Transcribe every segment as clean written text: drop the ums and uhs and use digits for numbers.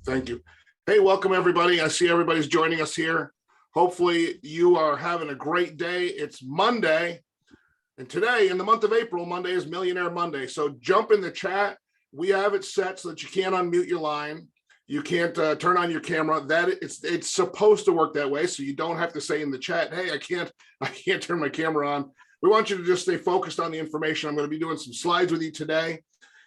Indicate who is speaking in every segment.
Speaker 1: Thank you. Hey, welcome everybody. I see everybody's joining us here. Hopefully you are having a great day. It's Monday, and today in the month of April, Monday is Millionaire Monday. So jump in the chat. We have it set so that you can't unmute your line. You can't turn on your camera. It's supposed to work that way, so you don't have to say in the chat, "Hey, I can't turn my camera on." We want you to just stay focused on the information. I'm going to be doing some slides with you today,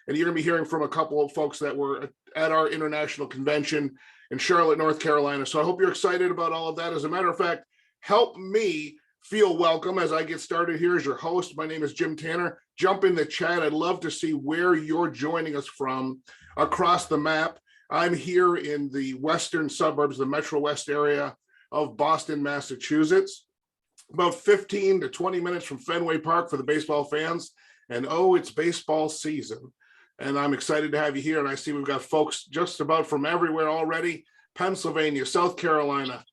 Speaker 1: and you're going to be hearing from a couple of folks that were at our international convention in Charlotte, North Carolina. So I hope you're excited about all of that. As a matter of fact, help me feel welcome as I get started here as your host. My name is Jim Tanner. Jump in the chat. I'd love to see where you're joining us from across the map. I'm here in the western suburbs, the Metro West area of Boston, Massachusetts, about 15 to 20 minutes from Fenway Park for the baseball fans. And oh, it's baseball season. And I'm excited to have you here. And I see we've got folks just about from everywhere already. Pennsylvania, South Carolina,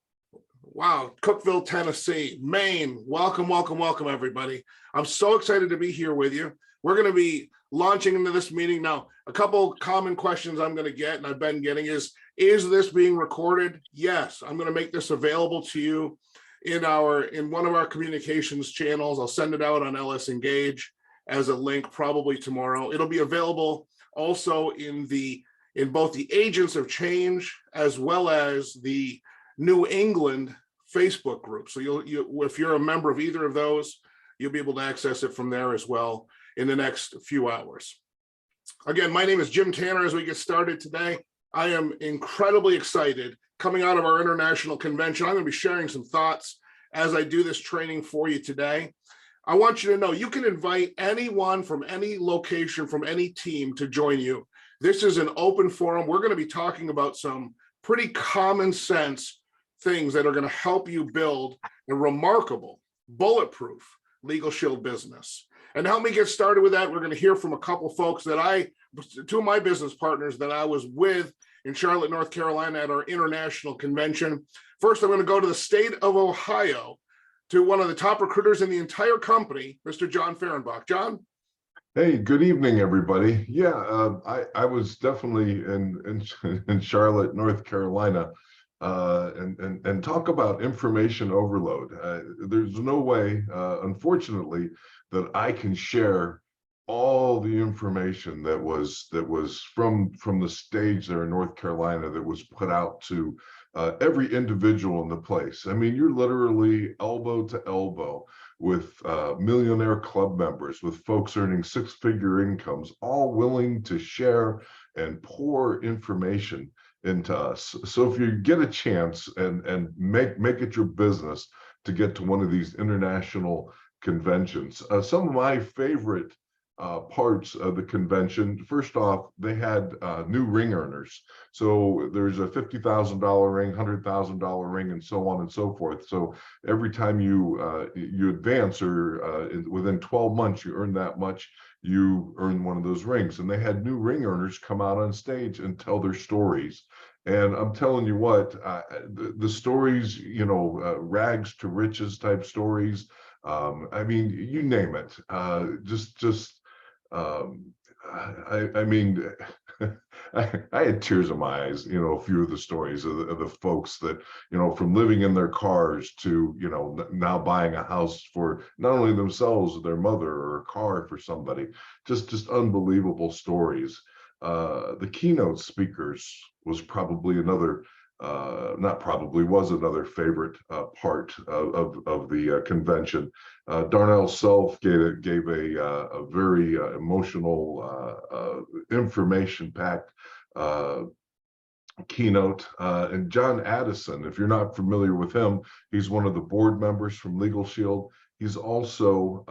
Speaker 1: wow, Cookeville, Tennessee, Maine. Welcome, welcome, welcome, everybody. I'm so excited to be here with you. We're going to be launching into this meeting now. A couple common questions I'm going to get, and I've been getting is this being recorded? Yes, I'm going to make this available to you in one of our communications channels. I'll send it out on LS Engage as a link probably tomorrow. It'll be available also in both the Agents of Change as well as the New England Facebook group. So if you're a member of either of those, you'll be able to access it from there as well in the next few hours. Again, my name is Jim Tanner. As we get started today, I am incredibly excited. Coming out of our international convention, I'm going to be sharing some thoughts as I do this training for you today. I want you to know you can invite anyone from any location, from any team to join you. This is an open forum. We're going to be talking about some pretty common sense things that are going to help you build a remarkable, bulletproof Legal Shield business. And to help me get started with that, we're going to hear from a couple of folks two of my business partners that I was with in Charlotte, North Carolina at our international convention. First, I'm going to go to the state of Ohio to one of the top recruiters in the entire company, Mr. John Fehrenbach. John?
Speaker 2: Hey, good evening, everybody. Yeah, I was definitely in Charlotte, North Carolina, and talk about information overload. There's no way, unfortunately, that I can share all the information that was from the stage there in North Carolina that was put out to every individual in the place. I mean, you're literally elbow to elbow with millionaire club members, with folks earning six-figure incomes, all willing to share and pour information into us. So if you get a chance and make it your business to get to one of these international conventions, some of my favorite parts of the convention, first off, they had new ring earners. So there's a $50,000 ring, $100,000 ring, and so on and so forth. So every time you advance, or within 12 months you earn that much, you earn one of those rings. And they had new ring earners come out on stage and tell their stories. And I'm telling you what, the stories, rags to riches type stories. I mean, you name it. I mean, I had tears in my eyes, a few of the stories of the folks that, from living in their cars to, now buying a house for not only themselves, their mother, or a car for somebody, just unbelievable stories. The keynote speakers was probably another, was another favorite part of the convention. Darnell Self gave a very emotional, information-packed keynote. And John Addison, if you're not familiar with him, he's one of the board members from Legal Shield. He's also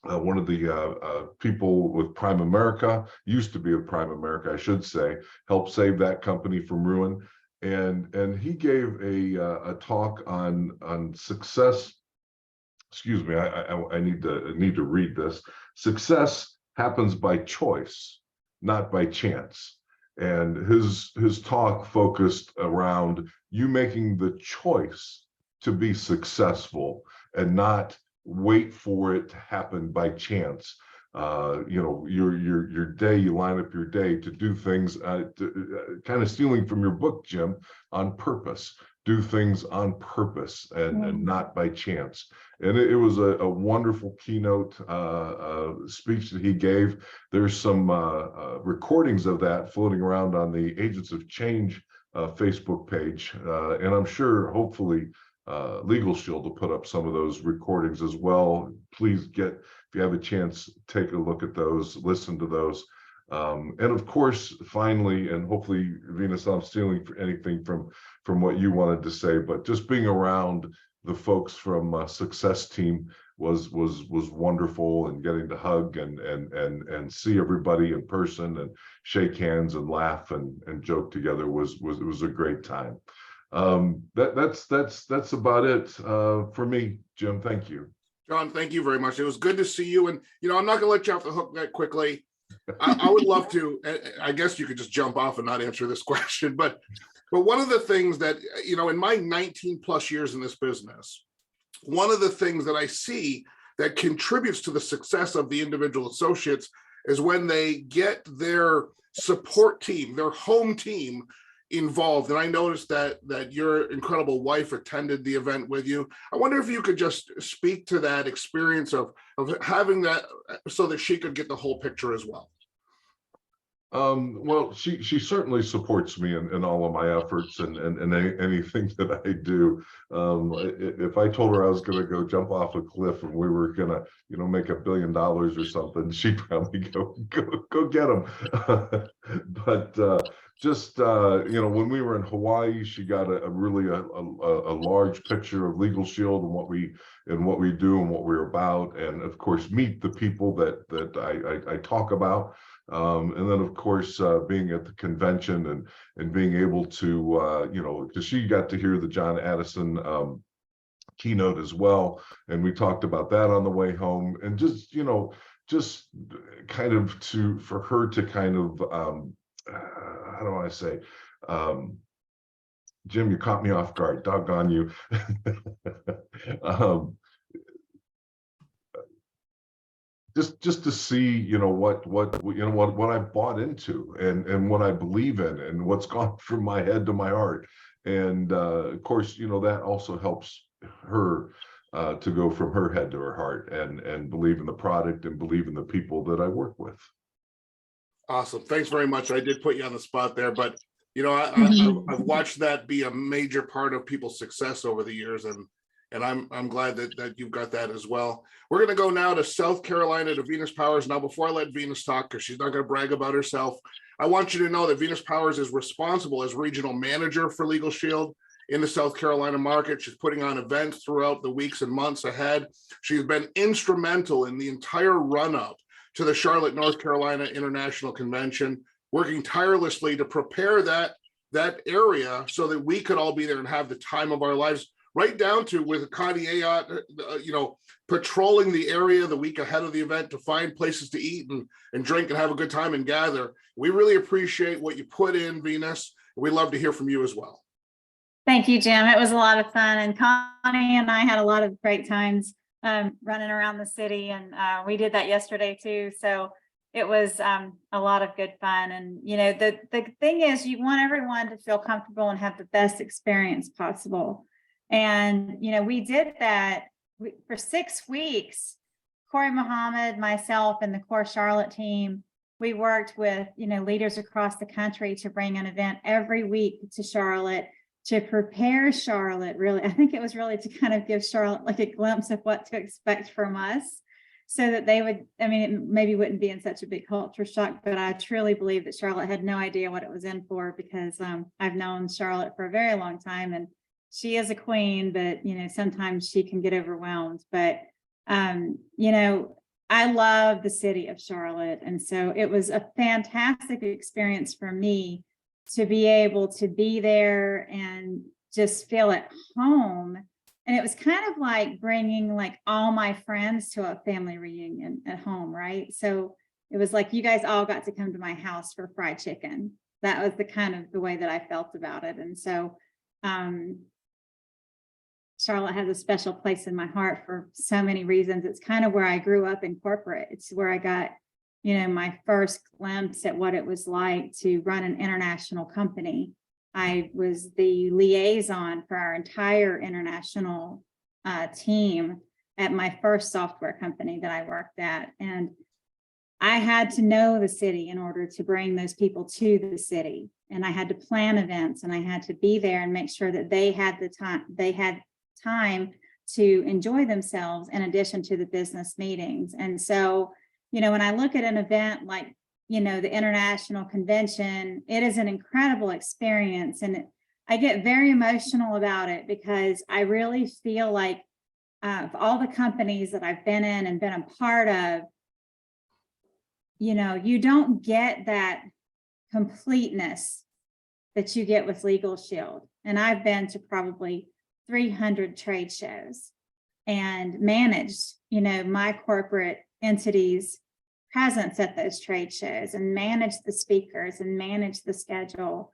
Speaker 2: one of the people with Prime America, used to be with Prime America, I should say, helped save that company from ruin. And he gave a talk on success. Excuse me, I need to read this. Success happens by choice, not by chance. And his talk focused around you making the choice to be successful and not wait for it to happen by chance. You know, your day, you line up your day to do things, kind of stealing from your book, Jim, on purpose. Do things on purpose and not by chance. And it was a wonderful keynote speech that he gave. There's some recordings of that floating around on the Agents of Change Facebook page. And I'm sure, hopefully, Legal Shield will put up some of those recordings as well. Please if you have a chance, take a look at those, listen to those. And of course, finally, and hopefully, Venus, I'm stealing anything from what you wanted to say, but just being around the folks from Success Team was wonderful, and getting to hug and see everybody in person and shake hands and laugh and joke together was a great time. That's about it for me, Jim. Thank you.
Speaker 1: John, thank you very much. It was good to see you. And, you know, I'm not going to let you off the hook that quickly. I would love to, I guess you could just jump off and not answer this question, but one of the things that, you know, in my 19 plus years in this business, one of the things that I see that contributes to the success of the individual associates is when they get their support team, their home team involved. And I noticed that your incredible wife attended the event with you. I wonder if you could just speak to that experience of having that so that she could get the whole picture as well.
Speaker 2: Well, she certainly supports me in all of my efforts and anything that I do. If I told her I was going to go jump off a cliff and we were going to, you know, make $1 billion or something, she'd probably go get them. But just you know, when we were in Hawaii, she got a really large picture of Legal Shield and what we do and what we're about, and of course meet the people that I talk about. And then, of course, being at the convention and being able to, you know, because she got to hear the John Addison keynote as well. And we talked about that on the way home. And just, you know, just kind of for her to kind of, how do I say, Jim, you caught me off guard, doggone you. Just to see, you know, what I bought into and what I believe in and what's gone from my head to my heart. And of course, you know, that also helps her to go from her head to her heart and believe in the product and believe in the people that I work with.
Speaker 1: Awesome. Thanks very much. I did put you on the spot there, but you know, I've watched that be a major part of people's success over the years, and I'm glad that you've got that as well. We're going to go now to South Carolina to Venus Powers. Now, before I let Venus talk, because she's not going to brag about herself, I want you to know that Venus Powers is responsible as regional manager for Legal Shield in the South Carolina market. She's putting on events throughout the weeks and months ahead. She's been instrumental in the entire run-up to the Charlotte, North Carolina International Convention, working tirelessly to prepare that area so that we could all be there and have the time of our lives, right down to with Connie Ayotte, you know, patrolling the area the week ahead of the event to find places to eat and drink and have a good time and gather. We really appreciate what you put in, Venus. We'd love to hear from you as well.
Speaker 3: Thank you, Jim. It was a lot of fun, and Connie and I had a lot of great times running around the city, and we did that yesterday too. So it was a lot of good fun. And you know, the thing is, you want everyone to feel comfortable and have the best experience possible. And you know, we did that for 6 weeks. Corey Muhammad, myself, and the core Charlotte team, we worked with, you know, leaders across the country to bring an event every week to Charlotte, to prepare Charlotte. Really, I think it was really to kind of give Charlotte like a glimpse of what to expect from us, so that they would, I mean, it maybe wouldn't be in such a big culture shock, but I truly believe that Charlotte had no idea what it was in for, because I've known Charlotte for a very long time, and she is a queen, but you know, sometimes she can get overwhelmed. But you know, I love the city of Charlotte, and so it was a fantastic experience for me to be able to be there and just feel at home. And it was kind of like bringing like all my friends to a family reunion at home, right? So it was like you guys all got to come to my house for fried chicken. That was the kind of the way that I felt about it. And so Charlotte has a special place in my heart for so many reasons. It's kind of where I grew up in corporate. It's where I got, my first glimpse at what it was like to run an international company. I was the liaison for our entire international team at my first software company that I worked at. And I had to know the city in order to bring those people to the city. And I had to plan events, and I had to be there and make sure that they had time to enjoy themselves in addition to the business meetings. And so, when I look at an event like, the international convention, it is an incredible experience. And I get very emotional about it because I really feel like of all the companies that I've been in and been a part of, you don't get that completeness that you get with Legal Shield. And I've been to probably 300 trade shows and managed, my corporate entities' presence at those trade shows and managed the speakers and managed the schedule.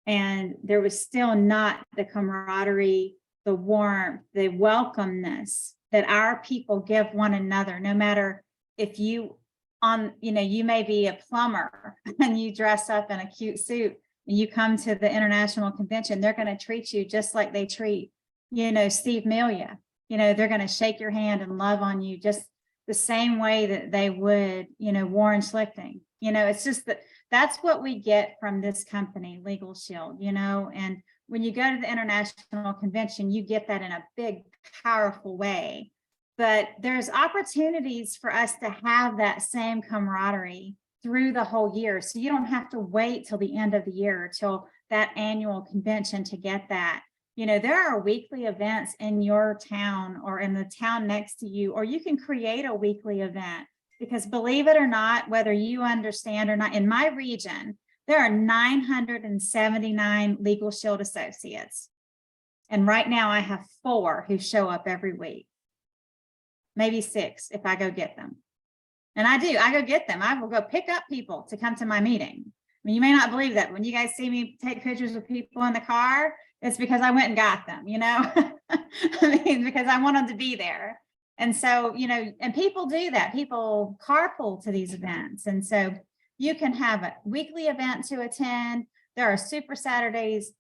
Speaker 3: And there was still not the camaraderie, the warmth, the welcomeness that our people give one another, no matter if you may be a plumber and you dress up in a cute suit and you come to the international convention, they're going to treat you just like they treat, Steve Milia. They're going to shake your hand and love on you just the same way that they would, Warren Schlichting. It's just that's what we get from this company, Legal Shield, and when you go to the international convention, you get that in a big, powerful way. But there's opportunities for us to have that same camaraderie through the whole year. So you don't have to wait till the end of the year, till that annual convention to get that. There are weekly events in your town or in the town next to you, or you can create a weekly event. Because believe it or not, whether you understand or not, in my region, there are 979 Legal Shield associates. And right now I have 4 who show up every week. Maybe 6 if I go get them. And I go get them. I will go pick up people to come to my meeting. I mean, you may not believe that when you guys see me take pictures of people in the car, it's because I went and got them, because I want them to be there. And so, and people do that. People carpool to these events. And so you can have a weekly event to attend. There are super Saturdays,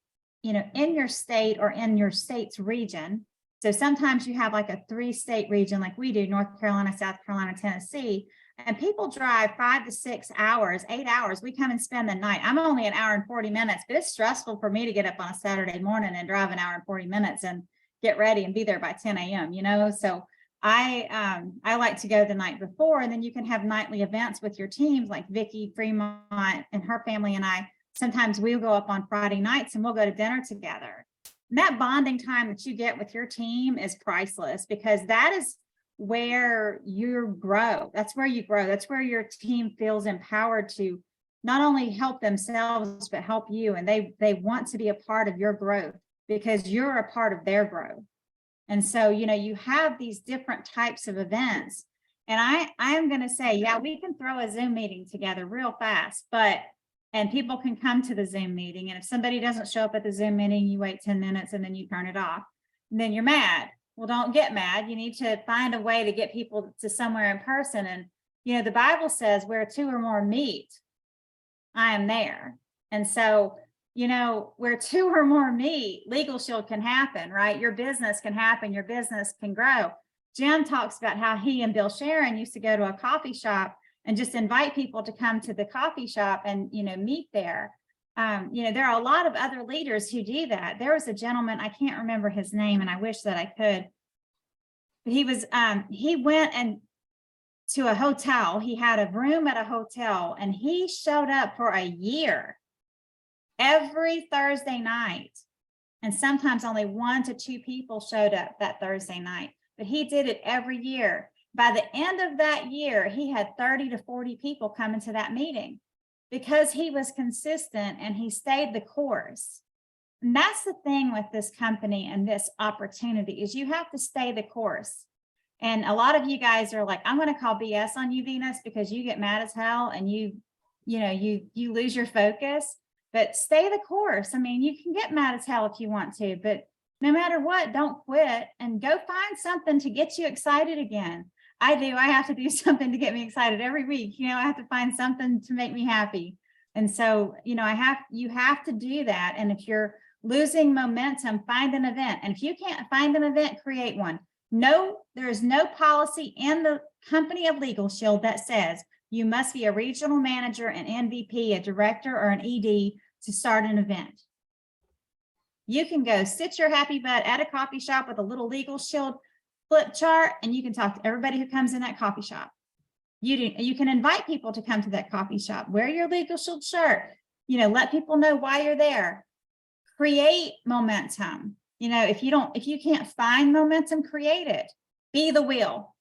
Speaker 3: in your state or in your state's region. So sometimes you have like a 3-state region like we do, North Carolina, South Carolina, Tennessee, and people drive 5 to 6 hours, 8 hours. We come and spend the night. I'm only an hour and 40 minutes, but it's stressful for me to get up on a Saturday morning and drive an hour and 40 minutes and get ready and be there by 10 a.m., So I like to go the night before, and then you can have nightly events with your teams like Vicki Fremont and her family and I. Sometimes we'll go up on Friday nights and we'll go to dinner together. And that bonding time that you get with your team is priceless, because that is where you grow. That's where you grow. That's where your team feels empowered to not only help themselves, but help you. And they want to be a part of your growth because you're a part of their growth. And so, you have these different types of events. And I am going to say, yeah, we can throw a Zoom meeting together real fast, and people can come to the Zoom meeting. And if somebody doesn't show up at the Zoom meeting, you wait 10 minutes and then you turn it off. And then you're mad. Well, don't get mad. You need to find a way to get people to somewhere in person. And, the Bible says where 2 or more meet, I am there. And so, where 2 or more meet, Legal Shield can happen, right? Your business can happen. Your business can grow. Jim talks about how he and Bill Sharon used to go to a coffee shop and just invite people to come to the coffee shop and, meet there. There are a lot of other leaders who do that. There was a gentleman, I can't remember his name, and I wish that I could. But he went to a hotel. He had a room at a hotel, and he showed up for a year every Thursday night. And sometimes only 1 to 2 people showed up that Thursday night, but he did it every year. By the end of that year, he had 30 to 40 people coming to that meeting because he was consistent and he stayed the course. And that's the thing with this company and this opportunity is you have to stay the course. And a lot of you guys are like, I'm going to call BS on you, Venus, because you get mad as hell and you lose your focus, but stay the course. I mean, you can get mad as hell if you want to, but no matter what, don't quit and go find something to get you excited again. I do. I have to do something to get me excited every week. I have to find something to make me happy. And so, you have to do that. And if you're losing momentum, find an event. And if you can't find an event, create one. No, there is no policy in the company of Legal Shield that says you must be a regional manager, an MVP, a director, or an ED to start an event. You can go sit your happy butt at a coffee shop with a little Legal Shield flip chart, and you can talk to everybody who comes in that coffee shop. You can invite people to come to that coffee shop. Wear your Legal Shield shirt. Let people know why you're there. Create momentum. If you can't find momentum, create it. Be the wheel.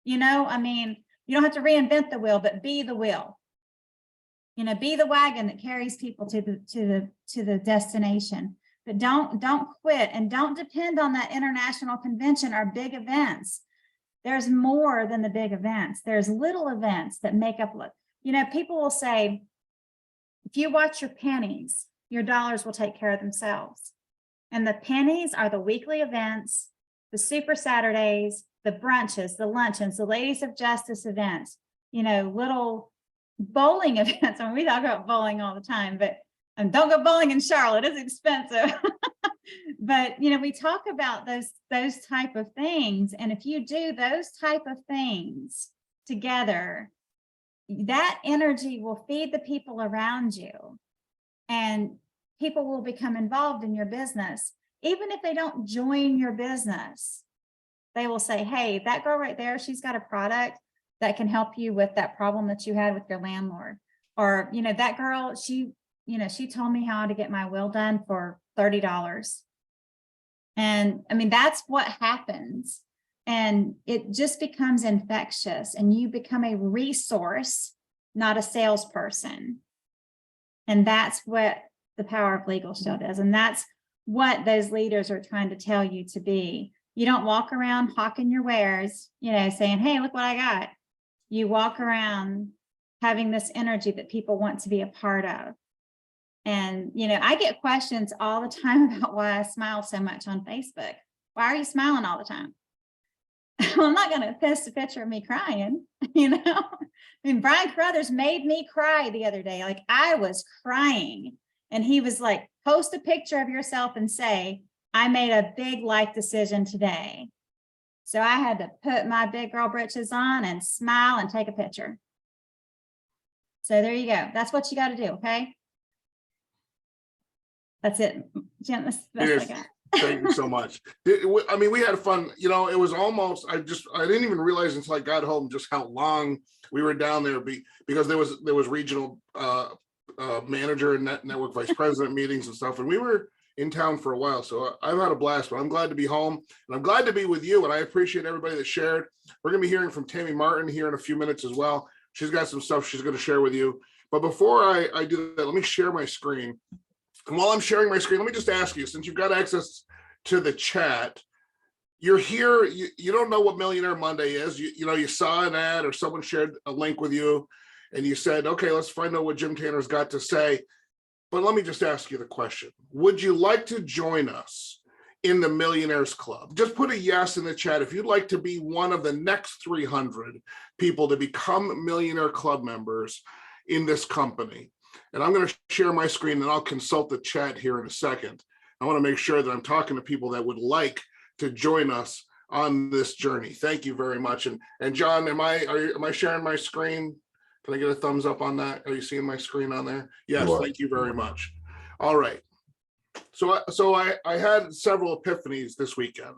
Speaker 3: You don't have to reinvent the wheel, but be the wheel. Be the wagon that carries people to the destination. But don't quit, and don't depend on that international convention or big events. There's more than the big events. There's little events that make up. People will say, if you watch your pennies, your dollars will take care of themselves. And the pennies are the weekly events, the Super Saturdays, the brunches, the luncheons, the Ladies of Justice events, little bowling events. We talk about bowling all the time, but don't go bowling in Charlotte. It's expensive. But, we talk about those type of things. And if you do those type of things together, that energy will feed the people around you, and people will become involved in your business. Even if they don't join your business, they will say, hey, that girl right there, she's got a product that can help you with that problem that you had with your landlord. Or, that girl, she told me how to get my will done for $30. And that's what happens. And it just becomes infectious, and you become a resource, not a salesperson. And that's what the power of Legal Shield is. And that's what those leaders are trying to tell you to be. You don't walk around hawking your wares, saying, hey, look what I got. You walk around having this energy that people want to be a part of. And, I get questions all the time about why I smile so much on Facebook. Why are you smiling all the time? Well, I'm not going to post a picture of me crying, Brian Carruthers made me cry the other day. Like, I was crying, and he was like, post a picture of yourself and say, I made a big life decision today. So I had to put my big girl britches on and smile and take a picture. So there you go. That's what you got to do. Okay. That's it. Jim, that's the best I got.
Speaker 1: Thank you so much. We had fun. It was almost, I didn't even realize until I got home just how long we were down there, because there was regional manager and network vice president meetings and stuff. And we were in town for a while. So I've had a blast, but I'm glad to be home, and I'm glad to be with you. And I appreciate everybody that shared. We're going to be hearing from Tammy Martin here in a few minutes as well. She's got some stuff she's going to share with you. But before I do that, let me share my screen. And while I'm sharing my screen, let me just ask you, since you've got access to the chat, you're here, you don't know what Millionaire Monday is. You saw an ad or someone shared a link with you, and you said, okay, let's find out what Jim Tanner's got to say. But let me just ask you the question. Would you like to join us in the Millionaires Club? Just put a yes in the chat if you'd like to be one of the next 300 people to become Millionaire Club members in this company. And I'm going to share my screen, and I'll consult the chat here in a second. I want to make sure that I'm talking to people that would like to join us on this journey. Thank you very much. And John, am I sharing my screen? Can I get a thumbs up on that? Are you seeing my screen on there? Yes, thank you very much. All right. So I had several epiphanies this weekend.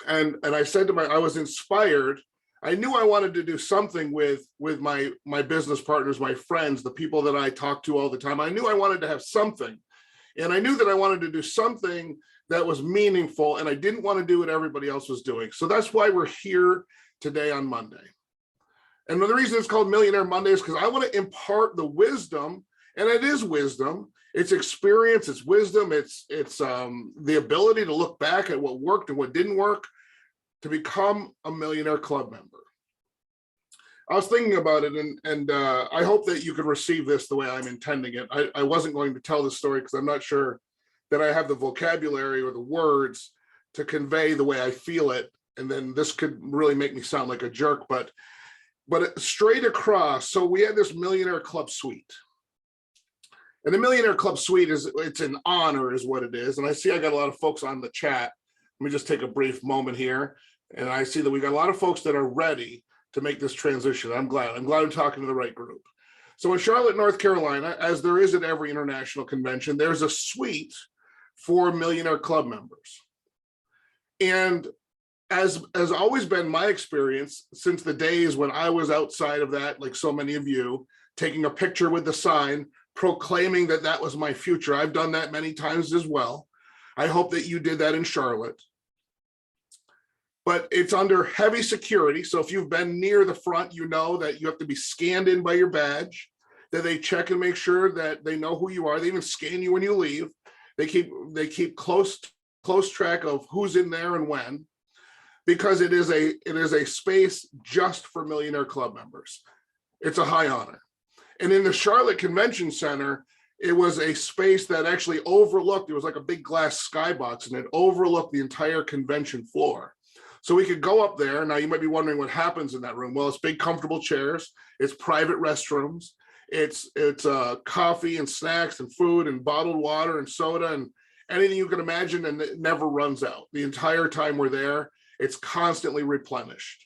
Speaker 1: And I said to I was inspired. I knew I wanted to do something with my business partners, my friends, the people that I talk to all the time. I knew I wanted to have something. And I knew that I wanted to do something that was meaningful, and I didn't want to do what everybody else was doing. So that's why we're here today on Monday. And the reason it's called Millionaire Monday is because I want to impart the wisdom, and it is wisdom. It's experience, it's wisdom, it's the ability to look back at what worked and what didn't work to become a Millionaire Club member. I was thinking about it, and I hope that you can receive this the way I'm intending it. I wasn't going to tell this story because I'm not sure that I have the vocabulary or the words to convey the way I feel it. And then this could really make me sound like a jerk, but straight across. So we had this Millionaire Club suite. And the Millionaire Club suite it's an honor is what it is. And I see I got a lot of folks on the chat. Let me just take a brief moment here. And I see that we got a lot of folks that are ready to make this transition. I'm glad I'm talking to the right group. So in Charlotte, North Carolina, as there is at every international convention, there's a suite for Millionaire Club members. And as has always been my experience since the days when I was outside of that, like so many of you, taking a picture with the sign, proclaiming that that was my future. I've done that many times as well. I hope that you did that in Charlotte. But it's under heavy security. So if you've been near the front, you know that you have to be scanned in by your badge, that they check and make sure that they know who you are. They even scan you when you leave. They keep close track of who's in there and when, because it is a space just for Millionaire Club members. It's a high honor. And in the Charlotte Convention Center, it was a space that actually overlooked, it was like a big glass skybox, and it overlooked the entire convention floor. So we could go up there. Now you might be wondering what happens in that room. Well, it's big, comfortable chairs. It's private restrooms. It's coffee and snacks and food and bottled water and soda and anything you can imagine, and it never runs out. The entire time we're there, it's constantly replenished.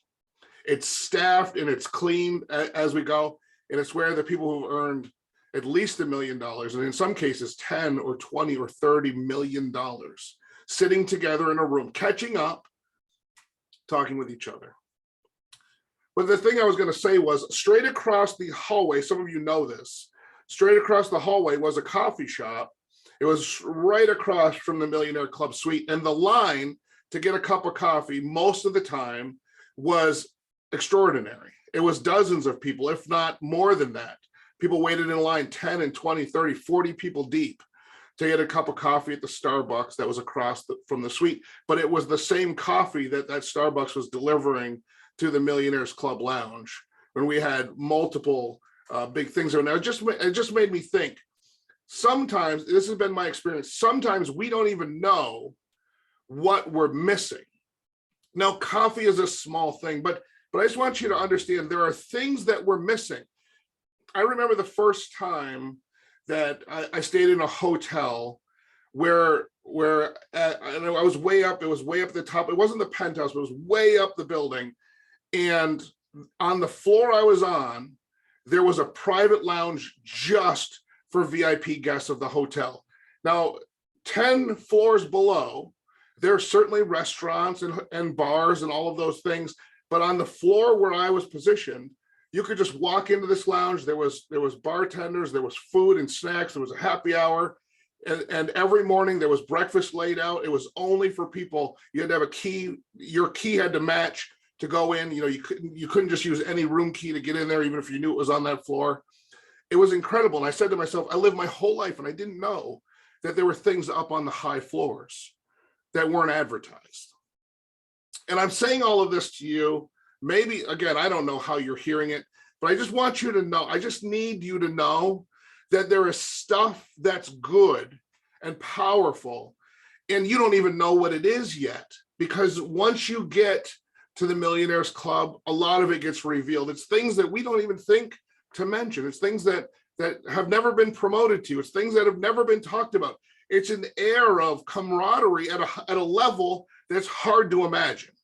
Speaker 1: It's staffed and it's cleaned as we go. And it's where the people who've earned at least $1 million, and in some cases 10 or 20 or $30 million, sitting together in a room, catching up, talking with each other. But the thing I was going to say was straight across the hallway, some of you know this, straight across the hallway was a coffee shop. It was right across from the Millionaire Club suite. And the line to get a cup of coffee most of the time was extraordinary. It was dozens of people, if not more than that. People waited in line 10 and 20, 30, 40 people deep to get a cup of coffee at the Starbucks that was across from the suite. But it was the same coffee that Starbucks was delivering to the Millionaires Club lounge when we had multiple big things. And it just made me think, sometimes, this has been my experience, sometimes we don't even know what we're missing. Now, coffee is a small thing, but I just want you to understand there are things that we're missing. I remember the first time that I stayed in a hotel where I was way up, it was way up at the top. It wasn't the penthouse, but it was way up the building. And on the floor I was on, there was a private lounge just for VIP guests of the hotel. Now, 10 floors below, there are certainly restaurants and bars and all of those things. But on the floor where I was positioned, you could just walk into this lounge. There was bartenders, there was food and snacks, there was a happy hour. And every morning there was breakfast laid out. It was only for people. You had to have a key. Your key had to match to go in. You know, you couldn't just use any room key to get in there, even if you knew it was on that floor. It was incredible. And I said to myself, I lived my whole life and I didn't know that there were things up on the high floors that weren't advertised. And I'm saying all of this to you. Maybe, again, I don't know how you're hearing it, but I just want you to know, I just need you to know that there is stuff that's good and powerful, and you don't even know what it is yet, because once you get to the Millionaires Club, a lot of it gets revealed. It's things that we don't even think to mention. It's things that have never been promoted to you. It's things that have never been talked about. It's an air of camaraderie at a level that's hard to imagine.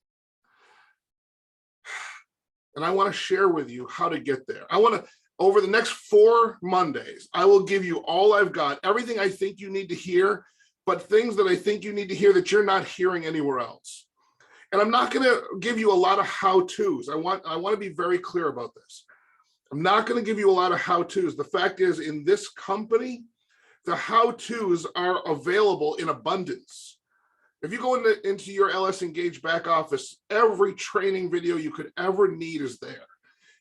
Speaker 1: And I want to share with you how to get there. I want to, over the next 4 Mondays, I will give you all I've got, everything I think you need to hear, but things that I think you need to hear that you're not hearing anywhere else. And I'm not going to give you a lot of how-tos. I want to be very clear about this. I'm not going to give you a lot of how-tos. The fact is, in this company, the how-tos are available in abundance. If you go into your LS Engage back office, every training video you could ever need is there.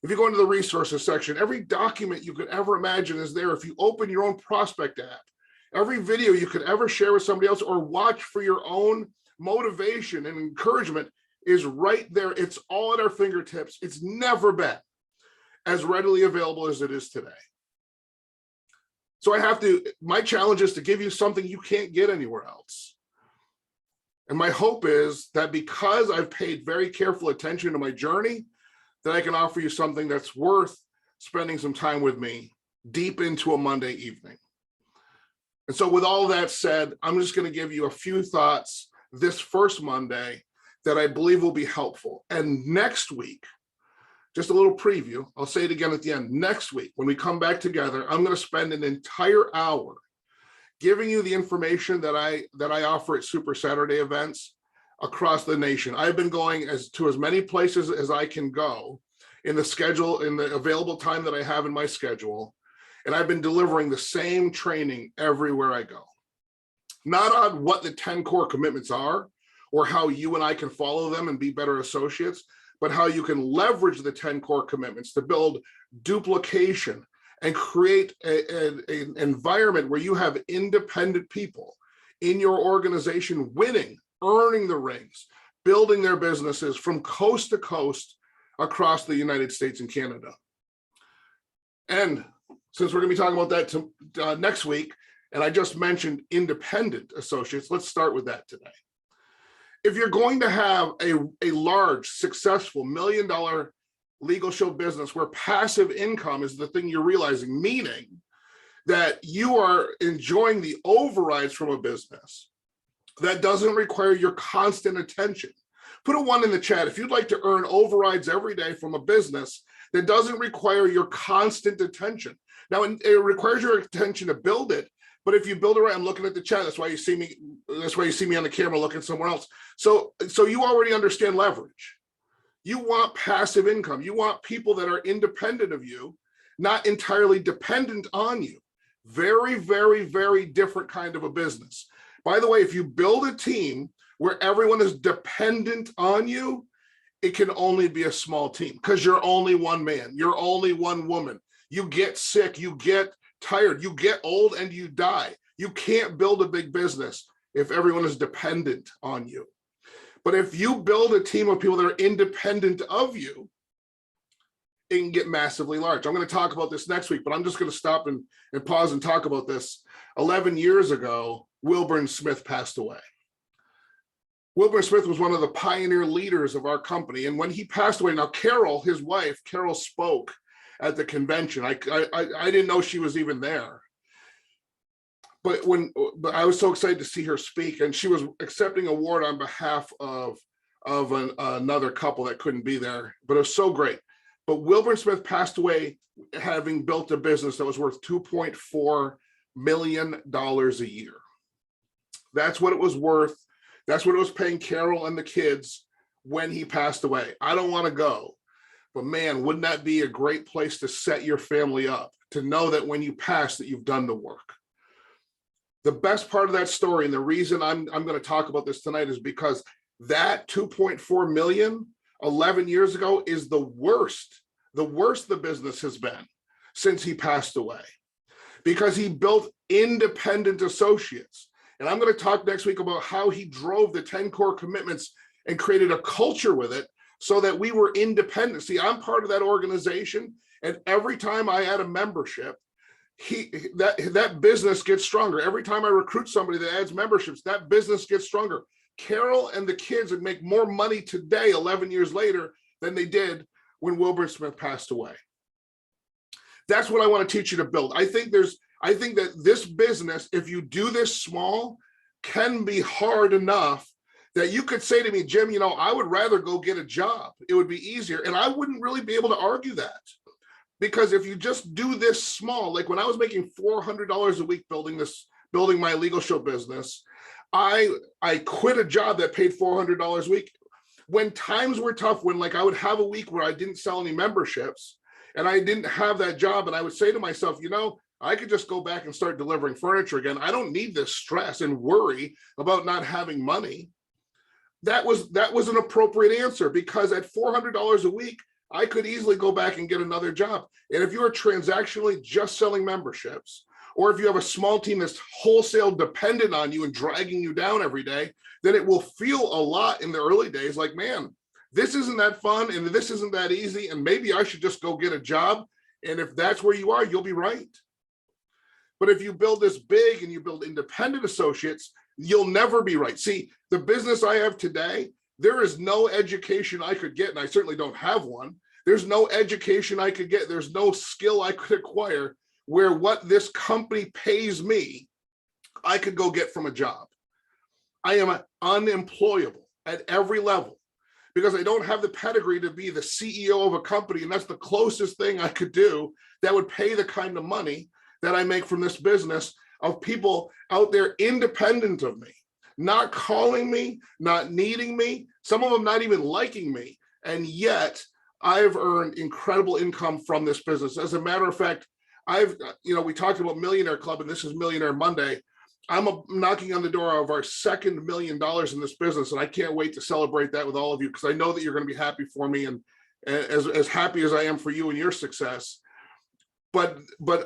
Speaker 1: If you go into the resources section, every document you could ever imagine is there. If you open your own prospect app, every video you could ever share with somebody else or watch for your own motivation and encouragement is right there. It's all at our fingertips. It's never been as readily available as it is today. So my challenge is to give you something you can't get anywhere else. And my hope is that because I've paid very careful attention to my journey, that I can offer you something that's worth spending some time with me deep into a Monday evening. And so with all that said, I'm just going to give you a few thoughts this first Monday that I believe will be helpful. And next week, just a little preview, I'll say it again at the end. Next week, when we come back together, I'm going to spend an entire hour giving you the information that I offer at Super Saturday events across the nation. I've been going to as many places as I can go in the available time that I have in my schedule. And I've been delivering the same training everywhere I go. Not on what the 10 core commitments are or how you and I can follow them and be better associates, but how you can leverage the 10 core commitments to build duplication and create an environment where you have independent people in your organization winning, earning the rings, building their businesses from coast to coast across the United States and Canada. And since we're going to be talking about that next week, and I just mentioned independent associates, let's start with that today. If you're going to have a large, successful $1 million legal show business where passive income is the thing you're realizing, meaning that you are enjoying the overrides from a business that doesn't require your constant attention. Put a 1 in the chat if you'd like to earn overrides every day from a business that doesn't require your constant attention. Now, it requires your attention to build it, but if you build it right, I'm looking at the chat. That's why you see me. That's why you see me on the camera looking somewhere else. So you already understand leverage. You want passive income. You want people that are independent of you, not entirely dependent on you. Very, very, very different kind of a business. By the way, if you build a team where everyone is dependent on you, it can only be a small team because you're only one man. You're only one woman. You get sick, you get tired, you get old, and you die. You can't build a big business if everyone is dependent on you. But if you build a team of people that are independent of you, it can get massively large. I'm going to talk about this next week, but I'm just going to stop and pause and talk about this. 11 years ago, Wilburn Smith passed away. Wilburn Smith was one of the pioneer leaders of our company. And when he passed away, now Carol, his wife, Carol spoke at the convention. I didn't know she was even there. But I was so excited to see her speak, and she was accepting an award on behalf of another couple that couldn't be there, but it was so great. But Wilburn Smith passed away having built a business that was worth $2.4 million a year. That's what it was worth. That's what it was paying Carol and the kids when he passed away. I don't want to go, but man, wouldn't that be a great place to set your family up, to know that when you pass that you've done the work. The best part of that story, and the reason I'm going to talk about this tonight, is because that 2.4 million 11 years ago is the worst the business has been since he passed away, because he built independent associates. And I'm going to talk next week about how he drove the 10 core commitments and created a culture with it so that we were independent. See, I'm part of that organization, and every time I add a membership, that business gets stronger. Every time I recruit somebody that adds memberships, that business gets stronger. Carol and the kids would make more money today, 11 years later, than they did when Wilburn Smith passed away. That's what I want to teach you to build. I think that this business, if you do this small, can be hard enough that you could say to me, Jim, I would rather go get a job. It would be easier. And I wouldn't really be able to argue that. Because if you just do this small, like when I was making $400 a week building my legal show business, I quit a job that paid $400 a week. When times were tough, when like I would have a week where I didn't sell any memberships and I didn't have that job, and I would say to myself, I could just go back and start delivering furniture again. I don't need this stress and worry about not having money. That was an appropriate answer, because at $400 a week, I could easily go back and get another job. And if you are transactionally just selling memberships, or if you have a small team that's wholesale dependent on you and dragging you down every day, then it will feel a lot in the early days like, man, this isn't that fun and this isn't that easy, and maybe I should just go get a job. And if that's where you are, you'll be right. But if you build this big and you build independent associates, you'll never be right. See, the business I have today, there is no education I could get, and I certainly don't have one. There's no education I could get. There's no skill I could acquire where what this company pays me, I could go get from a job. I am unemployable at every level because I don't have the pedigree to be the CEO of a company. And that's the closest thing I could do that would pay the kind of money that I make from this business of people out there independent of me, not calling me, not needing me, some of them not even liking me. And yet I've earned incredible income from this business. As a matter of fact, we talked about Millionaire Club, and this is Millionaire Monday. I'm knocking on the door of our second $1 million in this business, and I can't wait to celebrate that with all of you because I know that you're going to be happy for me and as happy as I am for you and your success. But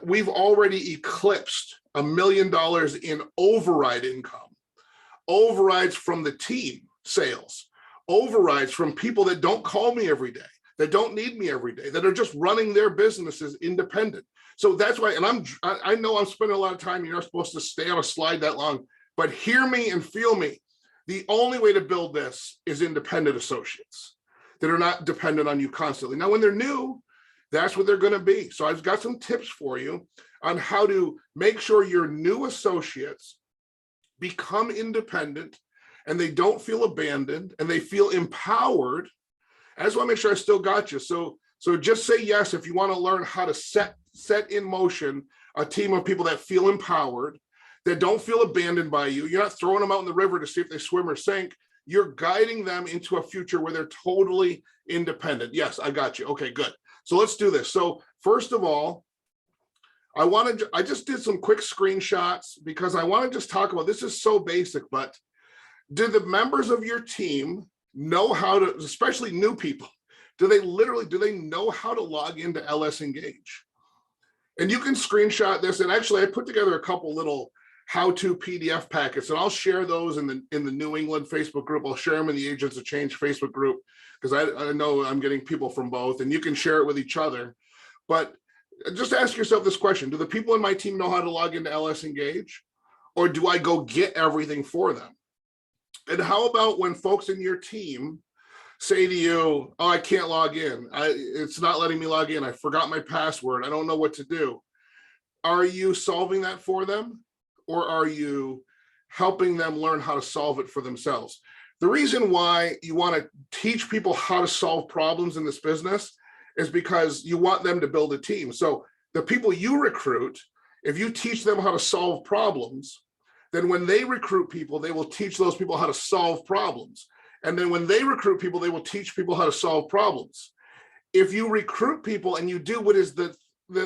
Speaker 1: we've already eclipsed $1 million in override income, overrides from the team sales, overrides from people that don't call me every day, that don't need me every day, that are just running their businesses independent. So that's why, and I know I'm spending a lot of time, you're not supposed to stay on a slide that long, but hear me and feel me. The only way to build this is independent associates that are not dependent on you constantly. Now, when they're new, that's what they're going to be. So I've got some tips for you on how to make sure your new associates become independent and they don't feel abandoned and they feel empowered. I just want to make sure I still got you. So just say yes if you want to learn how to set in motion a team of people that feel empowered, that don't feel abandoned by you. You're not throwing them out in the river to see if they swim or sink. You're guiding them into a future where they're totally independent. Yes, I got you. Okay, good. So let's do this. So first of all, I just did some quick screenshots because I want to just talk about, this is so basic, but do the members of your team know how to, especially new people, do they know how to log into LS Engage? And you can screenshot this. And actually I put together a couple little how-to PDF packets, and I'll share those in the New England Facebook group. I'll share them in the Agents of Change Facebook group because I know I'm getting people from both, and you can share it with each other. But just ask yourself this question: do the people in my team know how to log into LS Engage, or do I go get everything for them? And how about when folks in your team say to you, oh, I can't log in. It's not letting me log in. I forgot my password. I don't know what to do. Are you solving that for them? Or are you helping them learn how to solve it for themselves? The reason why you want to teach people how to solve problems in this business is because you want them to build a team. So the people you recruit, if you teach them how to solve problems, then when they recruit people, they will teach those people how to solve problems. And then when they recruit people, they will teach people how to solve problems. If you recruit people and you do what is the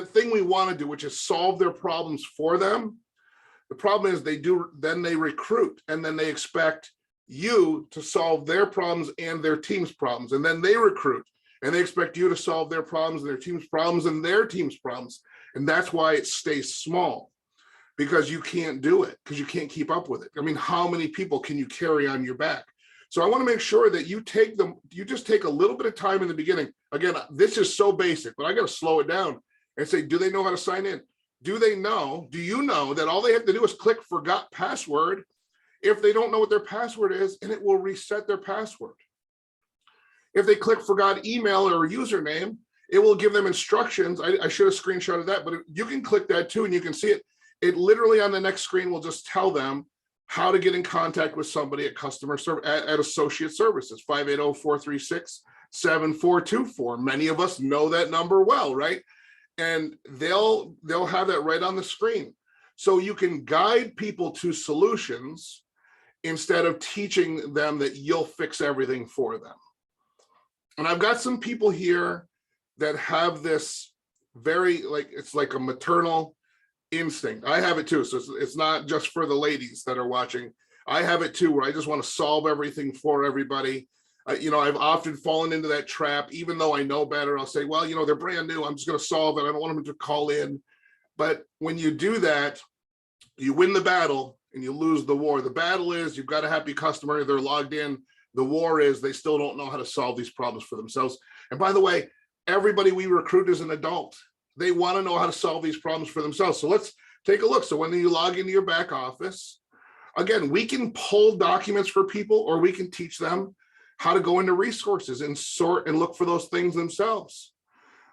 Speaker 1: thing we want to do, which is solve their problems for them, the problem is then they recruit, and then they expect you to solve their problems and their team's problems. And then they recruit and they expect you to solve their problems and their team's problems and their team's problems. And that's why it stays small, because you can't do it, because you can't keep up with it. I mean, how many people can you carry on your back? So I want to make sure that you just take a little bit of time in the beginning. Again, this is so basic, but I got to slow it down and say, do they know how to sign in? Do you know that all they have to do is click forgot password if they don't know what their password is, and it will reset their password. If they click forgot email or username, it will give them instructions. I should have screenshotted that, but you can click that too, and you can see it. It literally on the next screen will just tell them how to get in contact with somebody at customer service at Associate Services, 580-436-7424. Many of us know that number well, right? And they'll have that right on the screen. So you can guide people to solutions instead of teaching them that you'll fix everything for them. And I've got some people here that have this it's like a maternal instinct. I have it too. So it's not just for the ladies that are watching. I have it too, where I just want to solve everything for everybody. I've often fallen into that trap, even though I know better. I'll say, well, they're brand new. I'm just going to solve it. I don't want them to call in. But when you do that, you win the battle and you lose the war. The battle is you've got a happy customer. They're logged in. The war is they still don't know how to solve these problems for themselves. And by the way, everybody we recruit is an adult. They want to know how to solve these problems for themselves. So let's take a look. So when you log into your back office, again, we can pull documents for people, or we can teach them how to go into resources and sort and look for those things themselves.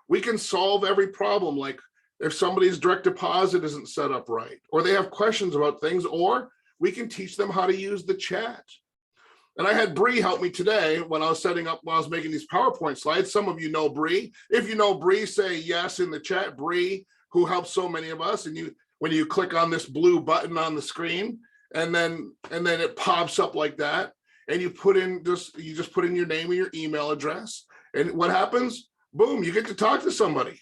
Speaker 1: We can solve every problem, like if somebody's direct deposit isn't set up right, or they have questions about things, or we can teach them how to use the chat. And I had Bree help me today when I was making these PowerPoint slides. Some of you know Bree. If you know Bree, say yes in the chat. Bree, who helps so many of us. And when you click on this blue button on the screen, and then it pops up like that, and you just put in your name and your email address, and what happens? Boom, you get to talk to somebody.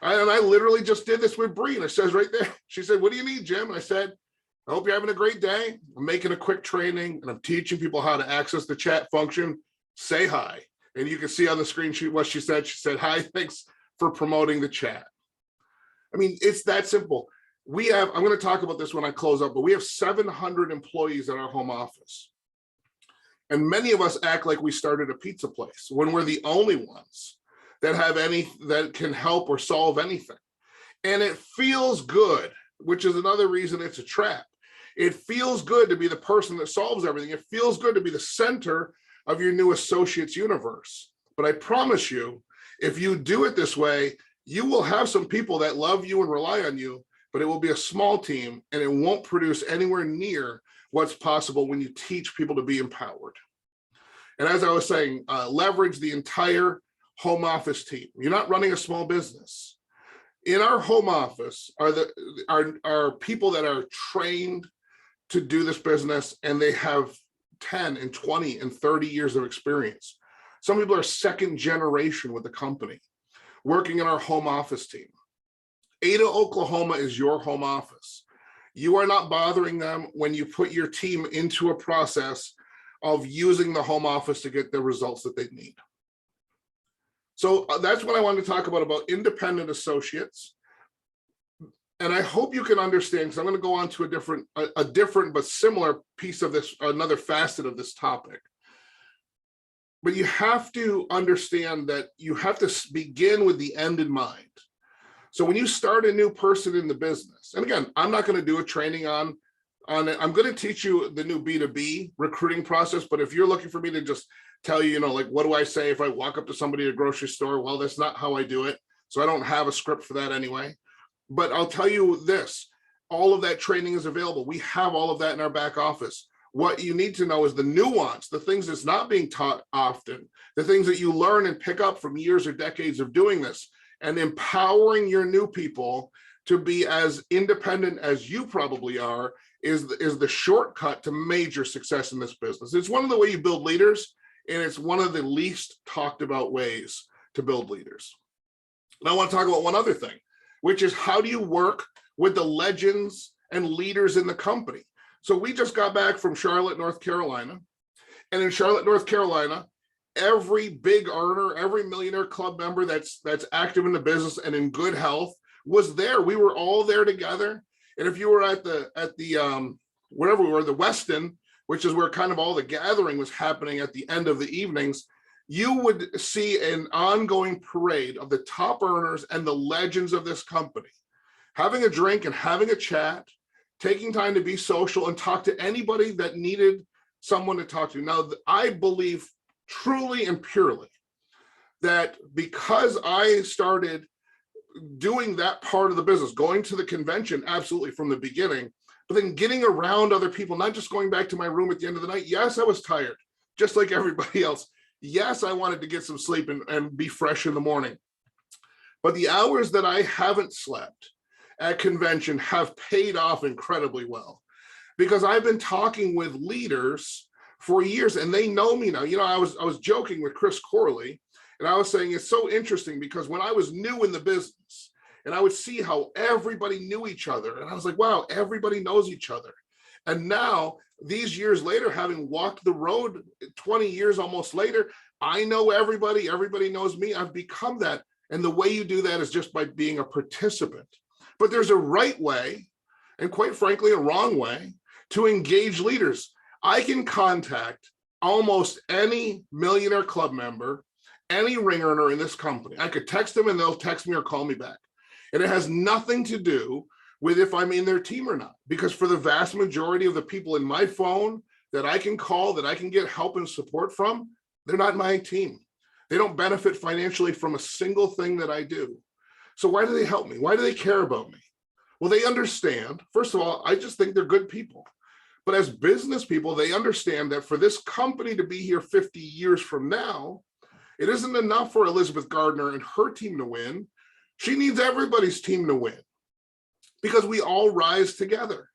Speaker 1: And I literally just did this with Bree, and it says right there. She said, "What do you need, Jim?" And I said, "I hope you're having a great day. I'm making a quick training, and I'm teaching people how to access the chat function. Say hi." And you can see on the screen what she said. She said, "Hi, thanks for promoting the chat." I mean, it's that simple. I'm going to talk about this when I close up, but we have 700 employees at our home office. And many of us act like we started a pizza place when we're the only ones that can help or solve anything. And it feels good, which is another reason it's a trap. It feels good to be the person that solves everything. It feels good to be the center of your new associates universe. But I promise you, if you do it this way, you will have some people that love you and rely on you, but it will be a small team, and it won't produce anywhere near what's possible when you teach people to be empowered. And as I was saying, leverage the entire home office team. You're not running a small business. In our home office are people that are trained to do this business, and they have 10 and 20 and 30 years of experience. Some people are second generation with the company, working in our home office team. Ada, Oklahoma is your home office. You are not bothering them when you put your team into a process of using the home office to get the results that they need. So that's what I wanted to talk about independent associates. And I hope you can understand, because I'm going to go on to a different but similar piece of this, another facet of this topic. But you have to understand that you have to begin with the end in mind. So when you start a new person in the business, and again, I'm not going to do a training on it. I'm going to teach you the new B2B recruiting process. But if you're looking for me to just tell you, like, what do I say if I walk up to somebody at a grocery store? Well, that's not how I do it. So I don't have a script for that anyway. But I'll tell you this, all of that training is available. We have all of that in our back office. What you need to know is the nuance, the things that's not being taught often, the things that you learn and pick up from years or decades of doing this, and empowering your new people to be as independent as you probably are is the shortcut to major success in this business. It's one of the ways you build leaders, and it's one of the least talked about ways to build leaders. And I want to talk about one other thing, which is how do you work with the legends and leaders in the company? So we just got back from Charlotte, North Carolina. And in Charlotte, North Carolina, every big earner, every Millionaire Club member that's active in the business and in good health was there. We were all there together. And if you were at the wherever we were, the Westin, which is where kind of all the gathering was happening at the end of the evenings, you would see an ongoing parade of the top earners and the legends of this company, having a drink and having a chat, taking time to be social and talk to anybody that needed someone to talk to. Now, I believe truly and purely that because I started doing that part of the business, going to the convention, absolutely from the beginning, but then getting around other people, not just going back to my room at the end of the night. Yes, I was tired, just like everybody else. Yes, I wanted to get some sleep and be fresh in the morning. But the hours that I haven't slept at convention have paid off incredibly well, because I've been talking with leaders for years and they know me now. I was joking with Chris Corley, and I was saying it's so interesting because when I was new in the business and I would see how everybody knew each other, and I was like, wow, everybody knows each other. And now, these years later, having walked the road 20 years almost later, I know everybody knows me. I've become that. And the way you do that is just by being a participant. But there's a right way, and quite frankly, a wrong way to engage leaders. I can contact almost any Millionaire Club member, any ring earner in this company. I could text them and they'll text me or call me back. And it has nothing to do with if I'm in their team or not. Because for the vast majority of the people in my phone that I can call, that I can get help and support from, they're not my team. They don't benefit financially from a single thing that I do. So why do they help me? Why do they care about me? Well, they understand. First of all, I just think they're good people. But as business people, they understand that for this company to be here 50 years from now, it isn't enough for Elizabeth Gardner and her team to win. She needs everybody's team to win because we all rise together.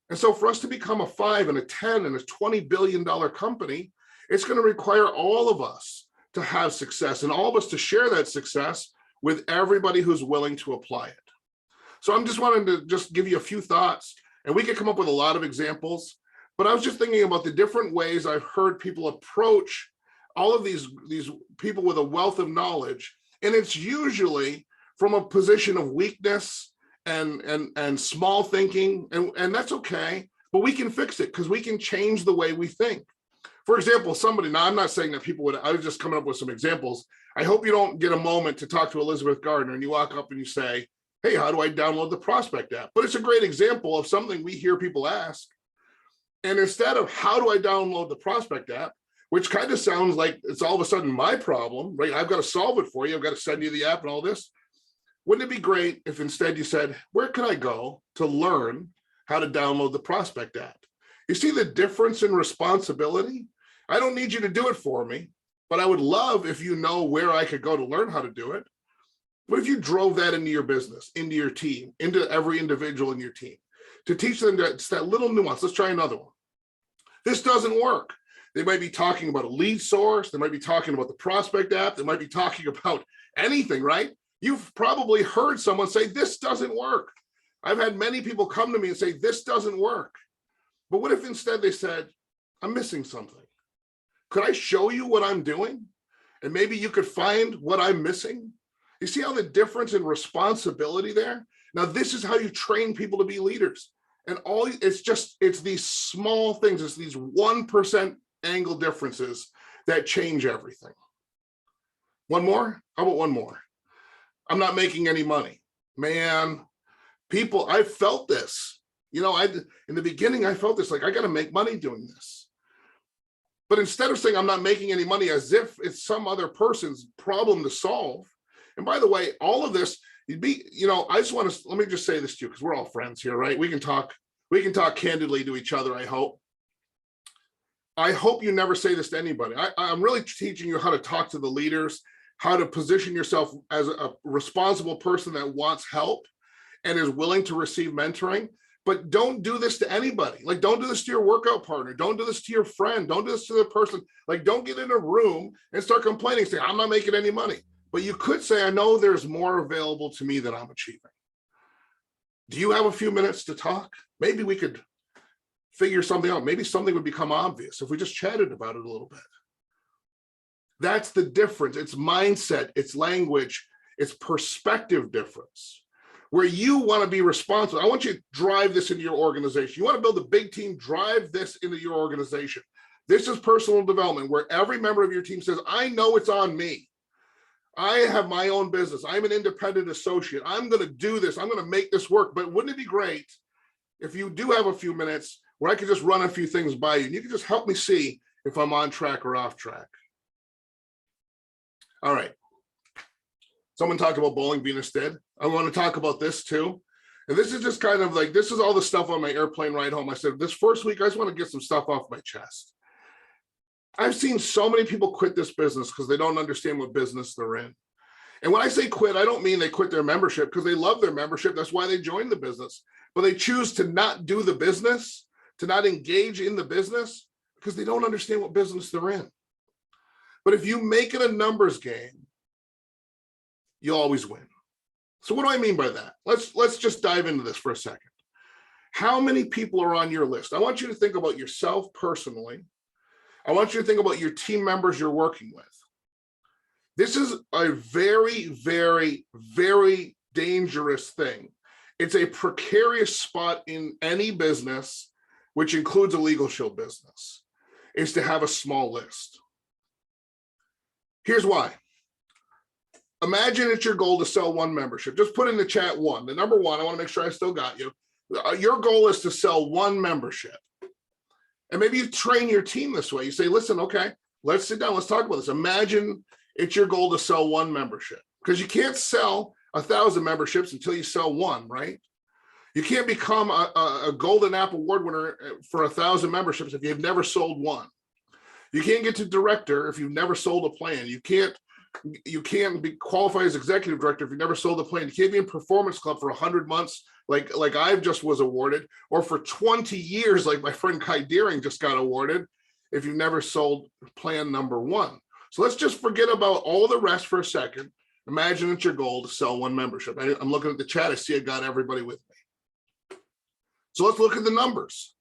Speaker 1: And so for us to become a 5 and a 10 and a $20 billion company, it's going to require all of us to have success and all of us to share that success with everybody who's willing to apply it. So I'm just wanting to just give you a few thoughts, and we could come up with a lot of examples, but I was just thinking about the different ways I've heard people approach all of these people with a wealth of knowledge. And it's usually from a position of weakness and small thinking, and that's okay, but we can fix it because we can change the way we think. For example, somebody, now I'm not saying that people would, I was just coming up with some examples. I hope you don't get a moment to talk to Elizabeth Gardner and you walk up and you say, hey, how do I download the Prospect app? But it's a great example of something we hear people ask. And instead of how do I download the Prospect app, which kind of sounds like it's all of a sudden my problem, right? I've got to solve it for you. I've got to send you the app and all this. Wouldn't it be great if instead you said, where can I go to learn how to download the Prospect app? You see the difference in responsibility? I don't need you to do it for me, but I would love if you know where I could go to learn how to do it. What if you drove that into your business, into your team, into every individual in your team, to teach them that little nuance? Let's try another one. This doesn't work. They might be talking about a lead source. They might be talking about the Prospect app. They might be talking about anything, right? You've probably heard someone say, this doesn't work. I've had many people come to me and say, this doesn't work. But what if instead they said, I'm missing something? Could I show you what I'm doing? And maybe you could find what I'm missing? You see how the difference in responsibility there? Now, this is how you train people to be leaders. And it's these small things, it's these 1% angle differences that change everything. One more? How about one more? I'm not making any money. Man, people, I felt this. You know, in the beginning, I felt this, like I got to make money doing this. But instead of saying I'm not making any money as if it's some other person's problem to solve. And by the way, all of this, I just want to, let me just say this to you, because we're all friends here, right? We can talk candidly to each other, I hope. I hope you never say this to anybody. I'm really teaching you how to talk to the leaders, how to position yourself as a responsible person that wants help and is willing to receive mentoring. But don't do this to anybody. Like, don't do this to your workout partner. Don't do this to your friend. Don't do this to the person. Like, don't get in a room and start complaining, saying, I'm not making any money. But you could say, I know there's more available to me than I'm achieving. Do you have a few minutes to talk? Maybe we could figure something out. Maybe something would become obvious if we just chatted about it a little bit. That's the difference. It's mindset, it's language, it's perspective difference. Where you want to be responsible. I want you to drive this into your organization. You want to build a big team, drive this into your organization. This is personal development where every member of your team says, I know it's on me. I have my own business. I'm an independent associate. I'm going to do this. I'm going to make this work. But wouldn't it be great if you do have a few minutes where I could just run a few things by you and you can just help me see if I'm on track or off track? All right. Someone talked about bowling being a stead. I want to talk about this too. And this is just kind of like, this is all the stuff on my airplane ride home. I said, this first week, I just want to get some stuff off my chest. I've seen so many people quit this business because they don't understand what business they're in. And when I say quit, I don't mean they quit their membership because they love their membership. That's why they joined the business. But they choose to not do the business, to not engage in the business because they don't understand what business they're in. But if you make it a numbers game, you'll always win. So what do I mean by that? Let's just dive into this for a second. How many people are on your list? I want you to think about yourself personally. I want you to think about your team members you're working with. This is a very, very, very dangerous thing. It's a precarious spot in any business, which includes a legal shield business, is to have a small list. Here's why. Imagine it's your goal to sell one membership. Just put in the chat one. The number one, I want to make sure I still got you. Your goal is to sell one membership. And maybe you train your team this way. You say, listen, okay, let's sit down. Let's talk about this. Imagine it's your goal to sell one membership, because you can't sell 1,000 memberships until you sell one, right? You can't become a Golden Apple Award winner for 1,000 memberships if you've never sold one. You can't get to director if you've never sold a plan. You can't be qualified as executive director if you've never sold a plan. You can't be in Performance Club for 100 months like I've just was awarded, or for 20 years like my friend Kai Deering just got awarded, if you've never sold plan number one. So let's just forget about all the rest for a second. Imagine it's your goal to sell one membership. I'm looking at the chat. I see I got everybody with me. So let's look at the numbers.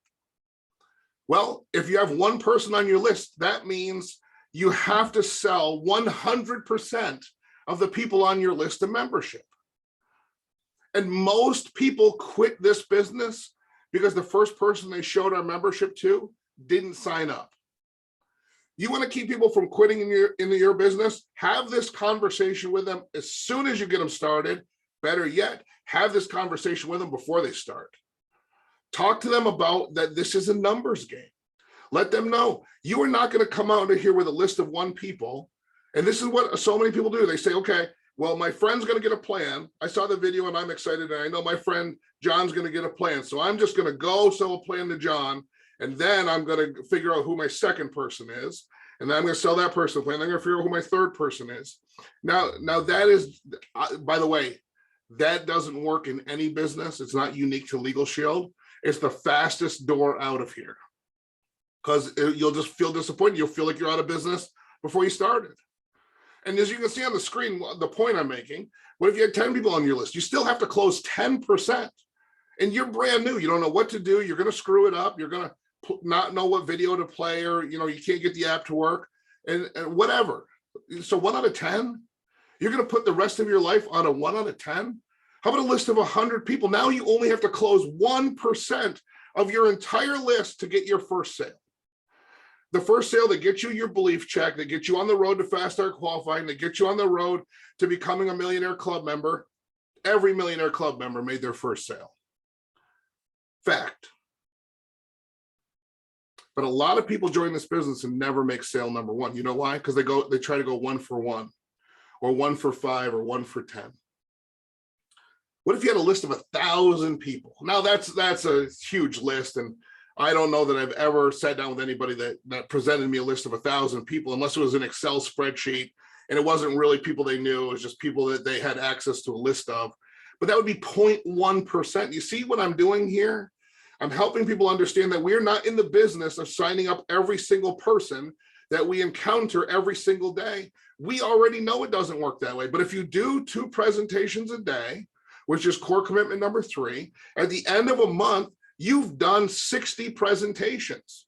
Speaker 1: Well, if you have one person on your list, that means you have to sell 100% of the people on your list a membership. And most people quit this business because the first person they showed our membership to didn't sign up. You want to keep people from quitting in your business? Have this conversation with them as soon as you get them started. Better yet, have this conversation with them before they start. Talk to them about that this is a numbers game. Let them know you are not going to come out of here with a list of one people. And this is what so many people do. They say, okay, well, my friend's going to get a plan. I saw the video and I'm excited. And I know my friend John's going to get a plan. So I'm just going to go sell a plan to John. And then I'm going to figure out who my second person is. And then I'm going to sell that person a plan. I'm going to figure out who my third person is. Now that is, by the way, that doesn't work in any business. It's not unique to Legal Shield. It's the fastest door out of here, because you'll just feel disappointed. You'll feel like you're out of business before you started. And as you can see on the screen, the point I'm making, what if you had 10 people on your list? You still have to close 10%. And you're brand new. You don't know what to do. You're going to screw it up. You're going to not know what video to play, or you can't get the app to work and whatever. So 1 out of 10, you're going to put the rest of your life on a 1 out of 10? How about a list of 100 people? Now you only have to close 1% of your entire list to get your first sale. The first sale that gets you your belief check, that gets you on the road to fast start qualifying, that gets you on the road to becoming a Millionaire Club member. Every Millionaire Club member made their first sale. Fact. But a lot of people join this business and never make sale number one. You know why? Because they try to go 1 for 1, or 1 for 5, or 1 for 10. What if you had a list of 1,000 people? Now that's a huge list, and I don't know that I've ever sat down with anybody that presented me a list of 1,000 people, unless it was an Excel spreadsheet and it wasn't really people they knew. It was just people that they had access to a list of. But that would be 0.1%. You see what I'm doing here? I'm helping people understand that we're not in the business of signing up every single person that we encounter every single day. We already know it doesn't work that way. But if you do 2 presentations a day, which is core commitment number 3, at the end of a month, you've done 60 presentations.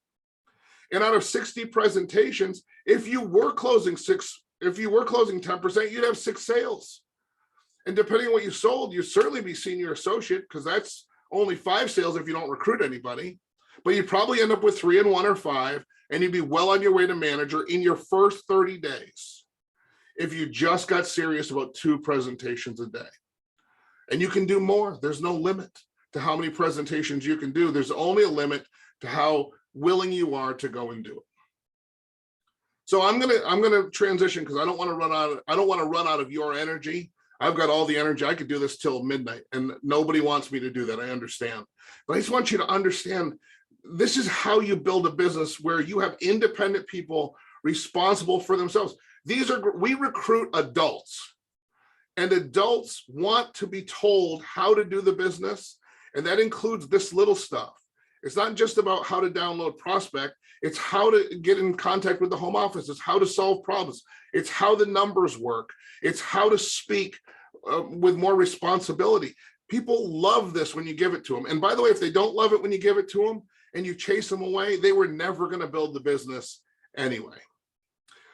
Speaker 1: And out of 60 presentations, if you were closing 10%, you'd have 6 sales. And depending on what you sold, you'd certainly be senior associate, because that's only 5 sales if you don't recruit anybody. But you'd probably end up with 3 and 1 or 5, and you'd be well on your way to manager in your first 30 days if you just got serious about 2 presentations a day. And you can do more. There's no limit to how many presentations you can do. There's only a limit to how willing you are to go and do it. So I'm gonna transition, because I don't want to run out of your energy. I've got all the energy. I could do this till midnight, and nobody wants me to do that. I understand. But I just want you to understand, this is how you build a business where you have independent people responsible for themselves. We recruit adults. And adults want to be told how to do the business. And that includes this little stuff. It's not just about how to download Prospect. It's how to get in contact with the home office. It's how to solve problems. It's how the numbers work. It's how to speak with more responsibility. People love this when you give it to them. And by the way, if they don't love it when you give it to them and you chase them away, they were never going to build the business anyway.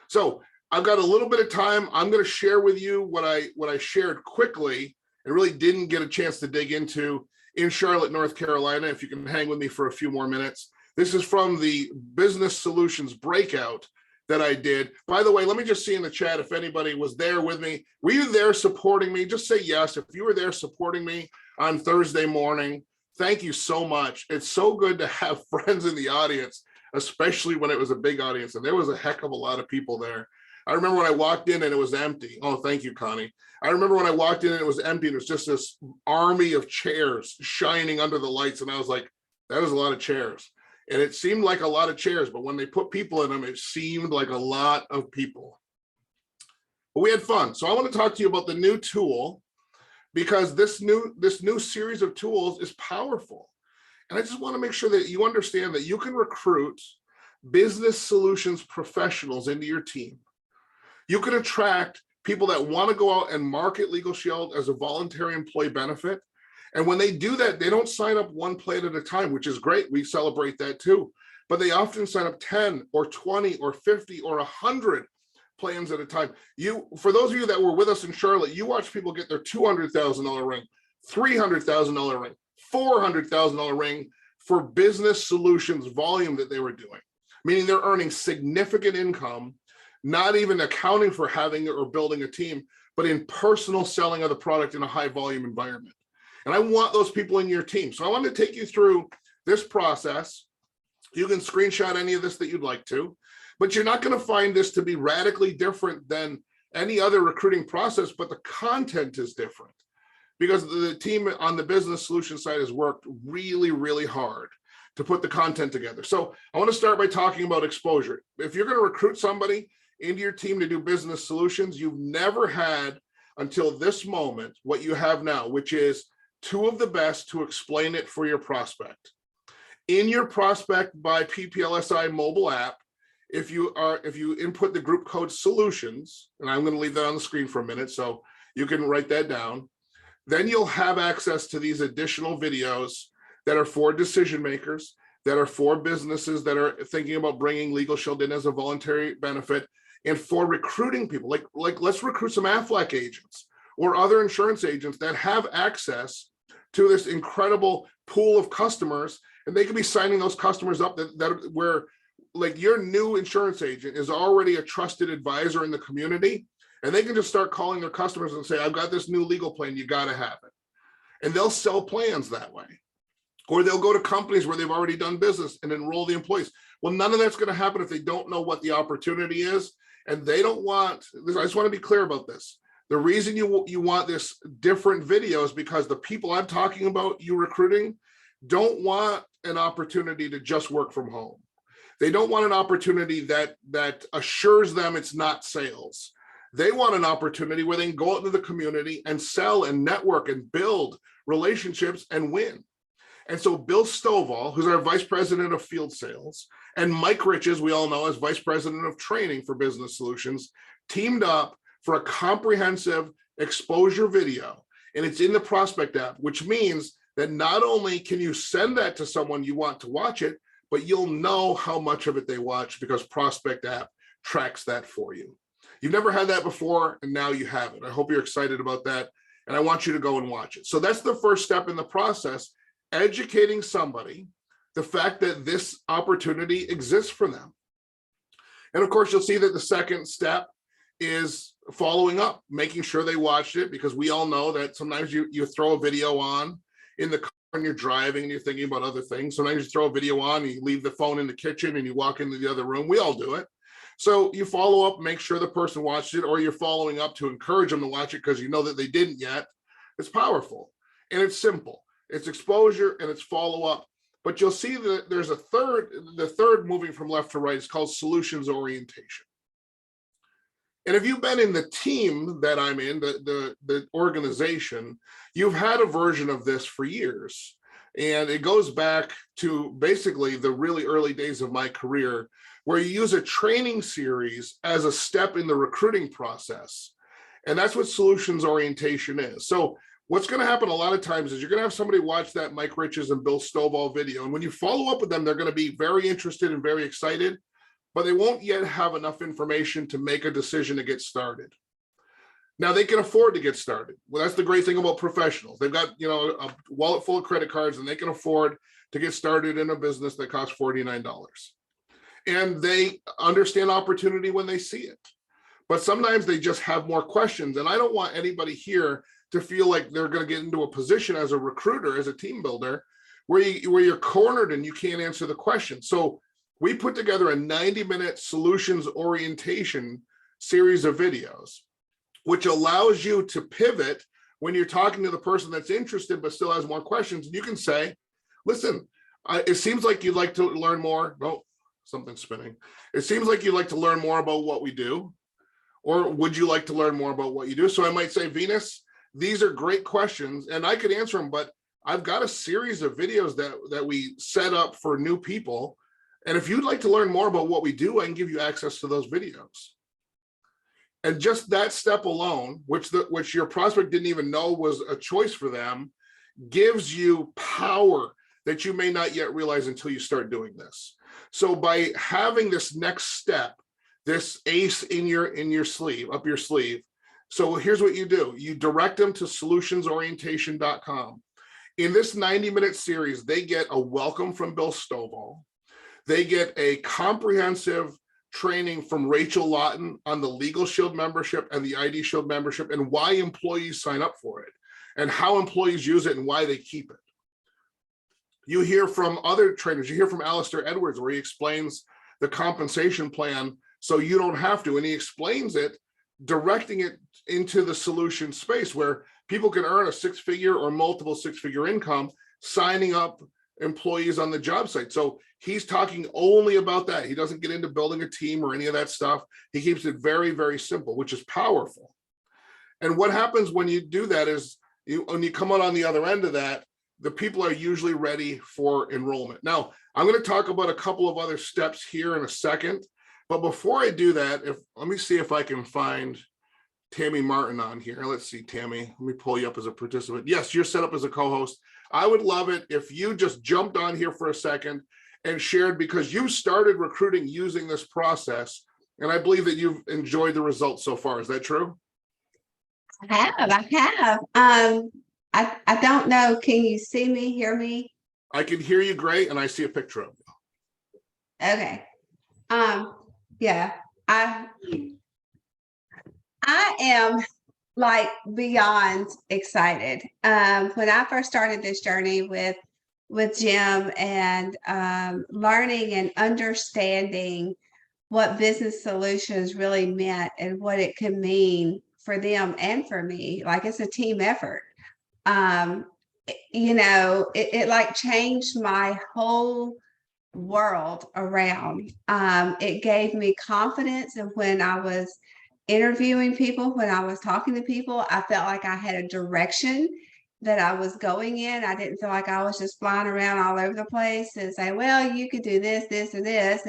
Speaker 1: So I've got a little bit of time. I'm going to share with you what I shared quickly and really didn't get a chance to dig into in Charlotte, North Carolina. If you can hang with me for a few more minutes. This is from the Business Solutions breakout that I did. By the way, let me just see in the chat if anybody was there with me. Were you there supporting me? Just say yes. If you were there supporting me on Thursday morning, thank you so much. It's so good to have friends in the audience, especially when it was a big audience. And there was a heck of a lot of people there. I remember when I walked in and it was empty. Oh, thank you, Connie. I remember when I walked in and it was empty and it was just this army of chairs shining under the lights. And I was like, that was a lot of chairs. And it seemed like a lot of chairs, but when they put people in them, it seemed like a lot of people. But we had fun. So I want to talk to you about the new tool, because this new series of tools is powerful. And I just want to make sure that you understand that you can recruit business solutions professionals into your team. You can attract people that want to go out and market Legal Shield as a voluntary employee benefit. And when they do that, they don't sign up one plan at a time, which is great. We celebrate that too. But they often sign up 10 or 20 or 50 or 100 plans at a time. For those of you that were with us in Charlotte, you watch people get their $200,000 ring, $300,000 ring, $400,000 ring for business solutions volume that they were doing, meaning they're earning significant income, not even accounting for having or building a team, but in personal selling of the product in a high volume environment. And I want those people in your team. So I want to take you through this process. You can screenshot any of this that you'd like to, but you're not going to find this to be radically different than any other recruiting process, but the content is different because the team on the business solution side has worked really, really hard to put the content together. So I want to start by talking about exposure. If you're going to recruit somebody into your team to do business solutions, you've never had until this moment what you have now, which is two of the best to explain it for your prospect. In your prospect by PPLSI mobile app, if you input the group code solutions, and I'm going to leave that on the screen for a minute so you can write that down, then you'll have access to these additional videos that are for decision makers, that are for businesses that are thinking about bringing Legal Shield in as a voluntary benefit, and for recruiting people. Like let's recruit some Aflac agents or other insurance agents that have access to this incredible pool of customers, and they could be signing those customers up that where like your new insurance agent is already a trusted advisor in the community, and they can just start calling their customers and say, I've got this new legal plan, you got to have it. And they'll sell plans that way. Or they'll go to companies where they've already done business and enroll the employees. Well, none of that's going to happen if they don't know what the opportunity is. And they don't want, I just want to be clear about this. The reason you want this different video is because the people I'm talking about, you recruiting, don't want an opportunity to just work from home. They don't want an opportunity that assures them it's not sales. They want an opportunity where they can go out into the community and sell and network and build relationships and win. And so Bill Stovall, who's our Vice President of Field Sales, and Mike Riches, we all know as Vice President of Training for Business Solutions, teamed up for a comprehensive exposure video. And it's in the Prospect app, which means that not only can you send that to someone you want to watch it, but you'll know how much of it they watch because Prospect app tracks that for you. You've never had that before, and now you have it. I hope you're excited about that, and I want you to go and watch it. So that's the first step in the process, educating somebody the fact that this opportunity exists for them. And of course, you'll see that the second step is following up, making sure they watched it, because we all know that sometimes you throw a video on in the car when you're driving and you're thinking about other things. Sometimes you throw a video on and you leave the phone in the kitchen and you walk into the other room. We all do it. So you follow up, make sure the person watched it, or you're following up to encourage them to watch it because you know that they didn't yet. It's powerful and it's simple. It's exposure and it's follow up. But you'll see that there's the third moving from left to right is called solutions orientation. And if you've been in the team that I'm in, the organization, you've had a version of this for years. And it goes back to basically the really early days of my career, where you use a training series as a step in the recruiting process. And that's what solutions orientation is. So what's going to happen a lot of times is you're going to have somebody watch that Mike Riches and Bill Stovall video. And when you follow up with them, they're going to be very interested and very excited, but they won't yet have enough information to make a decision to get started. Now they can afford to get started. Well, that's the great thing about professionals. They've got, a wallet full of credit cards and they can afford to get started in a business that costs $49. and they understand opportunity when they see it. But sometimes they just have more questions. And I don't want anybody here to feel like they're going to get into a position as a recruiter, as a team builder, where you're cornered and you can't answer the question. So we put together a 90-minute solutions orientation series of videos, which allows you to pivot when you're talking to the person that's interested but still has more questions. And you can say, listen, it seems like you'd like to learn more. Oh, something's spinning. It seems like you'd like to learn more about what we do. Or would you like to learn more about what you do? So I might say, Venus, these are great questions and I could answer them, but I've got a series of videos that we set up for new people. And if you'd like to learn more about what we do, I can give you access to those videos. And just that step alone, which your prospect didn't even know was a choice for them, gives you power that you may not yet realize until you start doing this. So by having this next step, this ace in your sleeve, up your sleeve. So here's what you do. You direct them to solutionsorientation.com. In this 90-minute series, they get a welcome from Bill Stovall. They get a comprehensive training from Rachel Lawton on the Legal Shield membership and the ID Shield membership and why employees sign up for it and how employees use it and why they keep it. You hear from other trainers. You hear from Alistair Edwards, where he explains the compensation plan so you don't have to. And he explains it, directing it into the solution space where people can earn a six-figure or multiple six-figure income signing up employees on the job site. So he's talking only about that. He doesn't get into building a team or any of that stuff. He keeps it very, very simple, which is powerful. And what happens when you do that is when you come out on the other end of that, the people are usually ready for enrollment. Now, I'm going to talk about a couple of other steps here in a second. But before I do that, let me see if I can find Tammy Martin on here. Let's see, Tammy, let me pull you up as a participant. Yes, you're set up as a co-host. I would love it if you just jumped on here for a second and shared, because you started recruiting using this process. And I believe that you've enjoyed the results so far. Is that true?
Speaker 4: I have. I don't know. Can you see me, hear me?
Speaker 1: I can hear you great, and I see a picture of you.
Speaker 4: Okay. Yeah, I am like beyond excited. When I first started this journey with Jim and learning and understanding what business solutions really meant and what it could mean for them and for me, like it's a team effort. It like changed my whole world around. It gave me confidence, and when I was interviewing people, when I was talking to people, I felt like I had a direction that I was going in. I didn't feel like I was just flying around all over the place and say, well, you could do this, this, and this.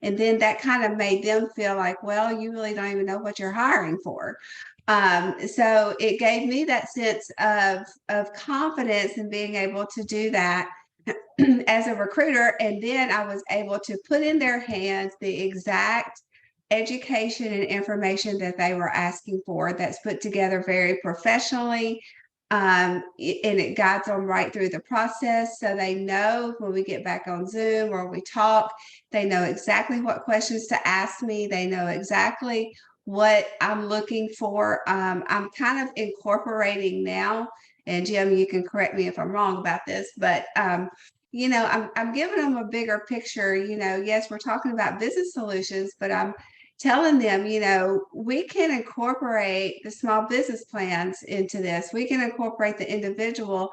Speaker 4: And then that kind of made them feel like, well, you really don't even know what you're hiring for. So it gave me that sense of confidence in being able to do that as a recruiter. And then I was able to put in their hands the exact education and information that they were asking for, that's put together very professionally. And it guides them right through the process. So they know when we get back on Zoom or we talk, they know exactly what questions to ask me. They know exactly what I'm looking for. I'm kind of incorporating now, and Jim, you can correct me if I'm wrong about this, but I'm giving them a bigger picture. Yes, we're talking about business solutions, but I'm telling them, we can incorporate the small business plans into this. We can incorporate the individual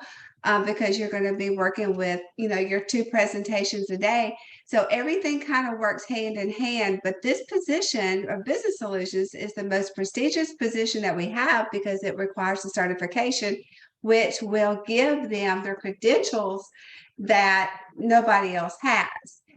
Speaker 4: because you're going to be working with, your 2 presentations a day. So everything kind of works hand in hand. But this position of business solutions is the most prestigious position that we have because it requires a certification, which will give them their credentials that nobody else has.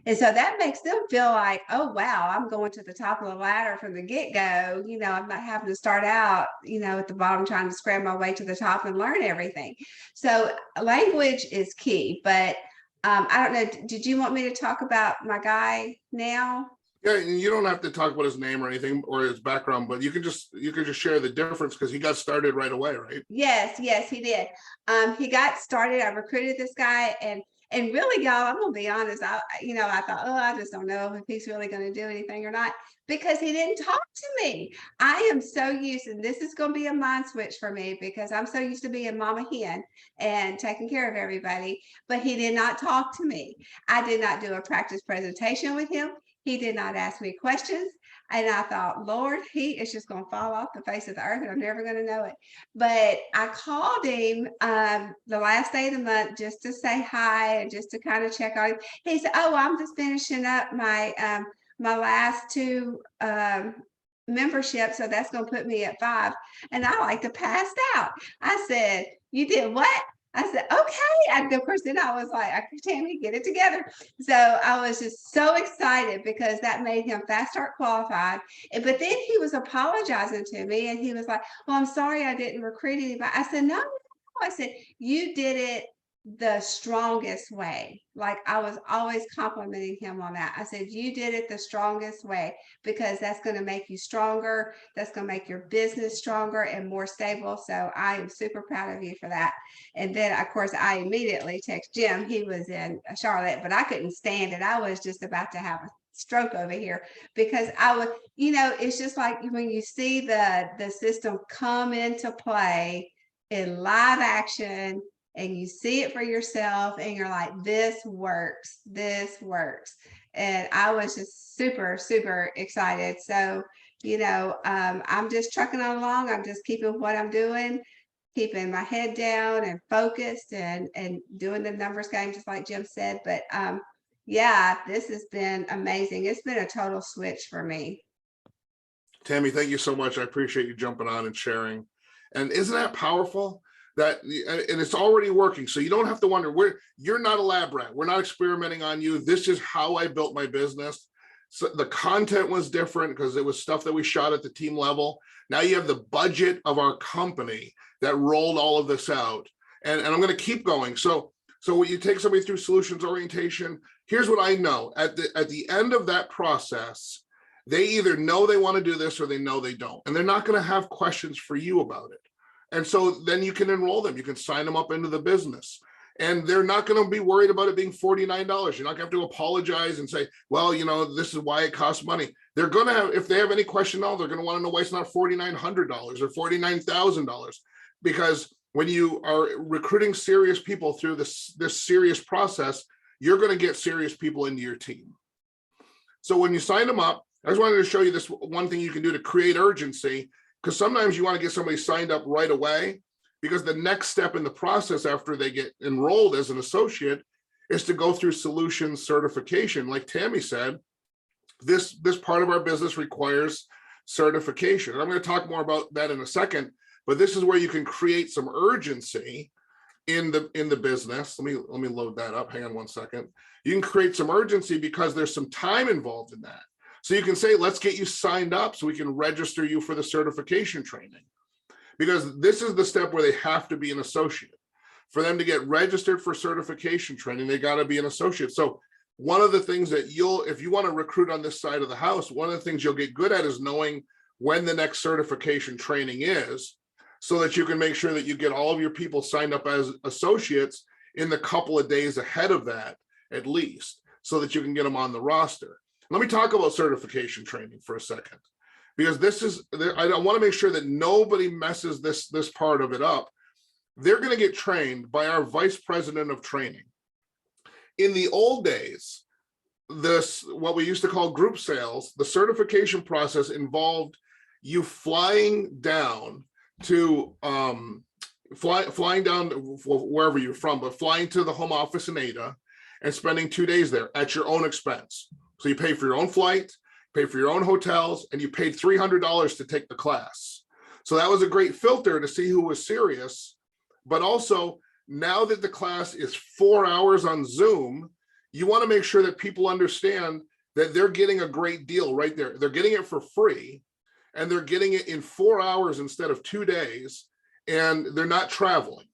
Speaker 4: And so that makes them feel like, oh, wow, I'm going to the top of the ladder from the get-go. I'm not having to start out, at the bottom trying to scram my way to the top and learn everything. So language is key. But I don't know, did you want me to talk about my guy now?
Speaker 1: Yeah, and you don't have to talk about his name or anything or his background, but you can just share the difference because he got started right away, right?
Speaker 4: Yes, he did. He got started. I recruited this guy, and And really, y'all, I'm gonna be honest. I thought, oh, I just don't know if he's really gonna do anything or not, because he didn't talk to me. I am so used, and this is gonna be a mind switch for me because I'm so used to being mama hen and taking care of everybody. But he did not talk to me. I did not do a practice presentation with him. He did not ask me questions. And I thought, Lord, he is just going to fall off the face of the earth and I'm never going to know it. But I called him the last day of the month just to say hi and just to kind of check on him. He said, oh, I'm just finishing up my my last two memberships. So that's going to put me at 5. And I like to pass out. I said, you did what? I said, okay. And of course, then I was like, Tammy, get it together. So I was just so excited because that made him fast start qualified. But then he was apologizing to me and he was like, well, I'm sorry I didn't recruit anybody. I said, no. I said, you did it the strongest way. Like I was always complimenting him on that. I said, you did it the strongest way because that's going to make you stronger. That's going to make your business stronger and more stable. So I am super proud of you for that. And then of course I immediately text Jim. He was in Charlotte, but I couldn't stand it. I was just about to have a stroke over here because I would, it's just like when you see the system come into play in live action, and you see it for yourself and you're like, this works. And I was just super, super excited. So, I'm just trucking on along. I'm just keeping what I'm doing, keeping my head down and focused and doing the numbers game, just like Jim said. But yeah, this has been amazing. It's been a total switch for me.
Speaker 1: Tammy, thank you so much. I appreciate you jumping on and sharing. And isn't that powerful? And it's already working. So you don't have to wonder you're not a lab rat. We're not experimenting on you. This is how I built my business. So the content was different because it was stuff that we shot at the team level. Now you have the budget of our company that rolled all of this out. And I'm going to keep going. So when you take somebody through solutions orientation, here's what I know. At the end of that process, they either know they want to do this or they know they don't. And they're not going to have questions for you about it. And so then you can enroll them. You can sign them up into the business. And they're not going to be worried about it being $49. You're not going to have to apologize and say, well, this is why it costs money. They're going to have, if they have any question now, they're going to want to know why it's not $4,900 or $49,000. Because when you are recruiting serious people through this serious process, you're going to get serious people into your team. So when you sign them up, I just wanted to show you this one thing you can do to create urgency. Because sometimes you want to get somebody signed up right away, because the next step in the process after they get enrolled as an associate is to go through solutions certification. Like Tammy said, this part of our business requires certification. And I'm going to talk more about that in a second, but this is where you can create some urgency in the business. Let me load that up. Hang on one second. You can create some urgency because there's some time involved in that. So you can say, let's get you signed up so we can register you for the certification training. Because this is the step where they have to be an associate. For them to get registered for certification training, they got to be an associate. So one of the things that if you want to recruit on this side of the house, one of the things you'll get good at is knowing when the next certification training is, so that you can make sure that you get all of your people signed up as associates in the couple of days ahead of that, at least, so that you can get them on the roster. Let me talk about certification training for a second, because I want to make sure that nobody messes this part of it up. They're going to get trained by our vice president of training. In the old days, what we used to call group sales, the certification process involved you flying down to flying down wherever you're from, but flying to the home office in Ada and spending 2 days there at your own expense. So you pay for your own flight, pay for your own hotels, and you paid $300 to take the class. So that was a great filter to see who was serious. But also, now that the class is 4 hours on Zoom, you want to make sure that people understand that they're getting a great deal right there. They're getting it for free, and they're getting it in 4 hours instead of 2 days, and they're not traveling.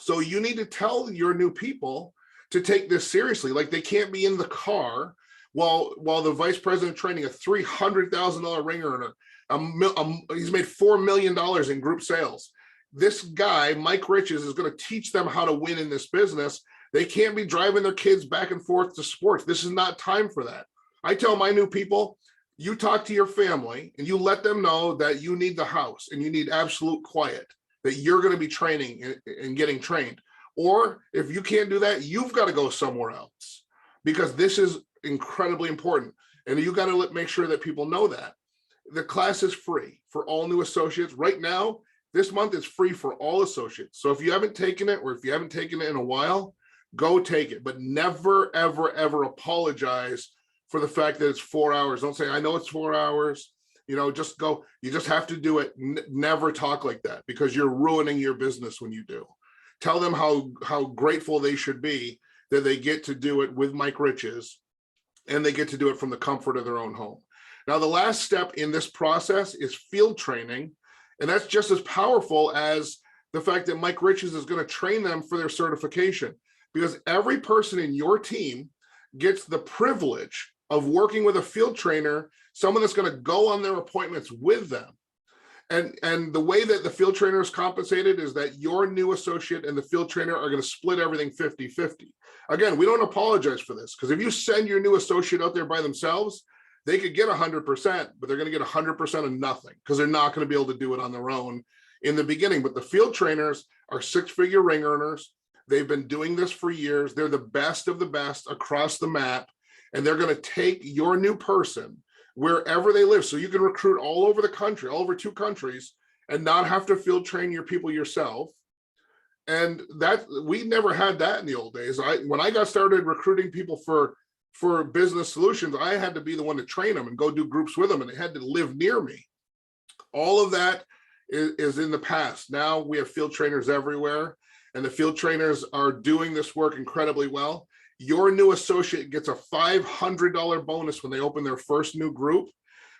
Speaker 1: So you need to tell your new people to take this seriously. Like, they can't be in the car while the vice president training a $300,000 ringer and he's made $4 million in group sales. This guy, Mike Riches, is going to teach them how to win in this business. They can't be driving their kids back and forth to sports. This is not time for that. I tell my new people, you talk to your family and you let them know that you need the house and you need absolute quiet, that you're going to be training and getting trained. Or if you can't do that, you've got to go somewhere else, because this is incredibly important. And you got to make sure that people know that. The class is free for all new associates. Right now, this month is free for all associates. So if you haven't taken it, or if you haven't taken it in a while, go take it. But never, ever, ever apologize for the fact that it's 4 hours. Don't say, I know it's 4 hours. You know, just go. You just have to do it. Never talk like that, because you're ruining your business when you do. Tell them how grateful they should be that they get to do it with Mike Riches, and they get to do it from the comfort of their own home. Now, the last step in this process is field training. And that's just as powerful as the fact that Mike Riches is going to train them for their certification, because every person in your team gets the privilege of working with a field trainer, someone that's going to go on their appointments with them. And the way that the field trainer is compensated is that your new associate and the field trainer are going to split everything 50-50. Again, we don't apologize for this, because if you send your new associate out there by themselves, they could get 100%, but they're going to get 100% of nothing, because they're not going to be able to do it on their own in the beginning. But the field trainers are six-figure ring earners. They've been doing this for years. They're the best of the best across the map, and they're going to take your new person wherever they live. So you can recruit all over the country, all over 2 countries, and not have to field train your people yourself. And that, we never had that in the old days. When I got started recruiting people for business solutions, I had to be the one to train them and go do groups with them, and they had to live near me. All of that is in the past. Now we have field trainers everywhere, and the field trainers are doing this work incredibly well. Your new associate gets a $500 bonus when they open their first new group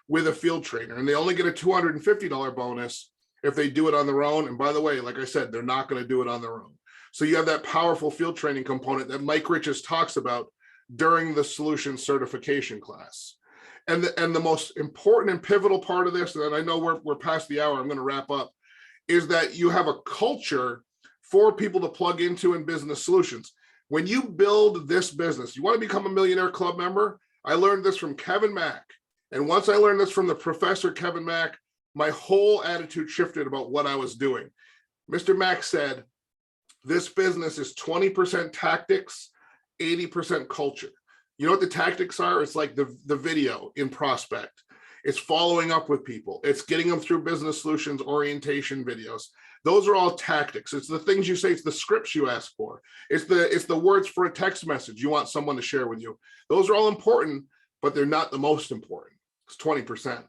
Speaker 1: with a field trainer, and they only get a $250 bonus if they do it on their own. And by the way, like I said, they're not going to do it on their own. So you have that powerful field training component that Mike Riches talks about during the solution certification class. And the most important and pivotal part of this, and I know we're past the hour, I'm going to wrap up, is that you have a culture for people to plug into in business solutions. When you build this business, you want to become a Millionaire Club member. I learned this from Kevin Mack. And once I learned this from the professor, Kevin Mack, my whole attitude shifted about what I was doing. Mr. Mack said, this business is 20% tactics, 80% culture. You know what the tactics are? It's like the video in Prospect. It's following up with people. It's getting them through business solutions orientation videos. Those are all tactics. It's the things you say. It's the scripts you ask for. It's the words for a text message you want someone to share with you. Those are all important, but they're not the most important. It's 20%.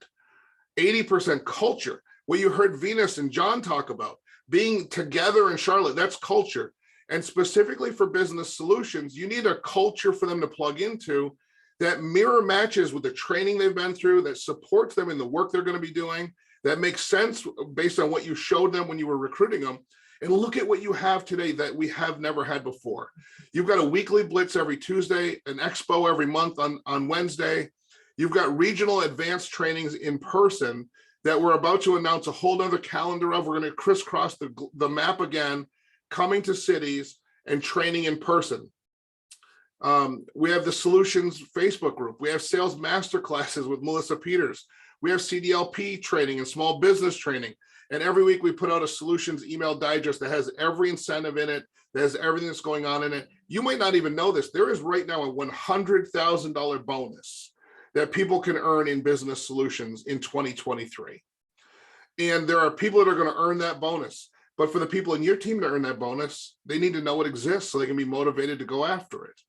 Speaker 1: 80% culture. What you heard Venus and John talk about, being together in Charlotte, that's culture. And specifically for business solutions, you need a culture for them to plug into that mirror matches with the training they've been through, that supports them in the work they're going to be doing, that makes sense based on what you showed them when you were recruiting them. And look at what you have today that we have never had before. You've got a weekly blitz every Tuesday, an expo every month on Wednesday. You've got regional advanced trainings in person that we're about to announce a whole nother calendar of. We're going to crisscross the map again, coming to cities and training in person. We have the Solutions Facebook group. We have sales masterclasses with Melissa Peters. We have CDLP training and small business training. And every week we put out a solutions email digest that has every incentive in it, that has everything that's going on in it. You might not even know this. There is right now a $100,000 bonus that people can earn in business solutions in 2023. And there are people that are going to earn that bonus. But for the people in your team to earn that bonus, they need to know it exists so they can be motivated to go after it.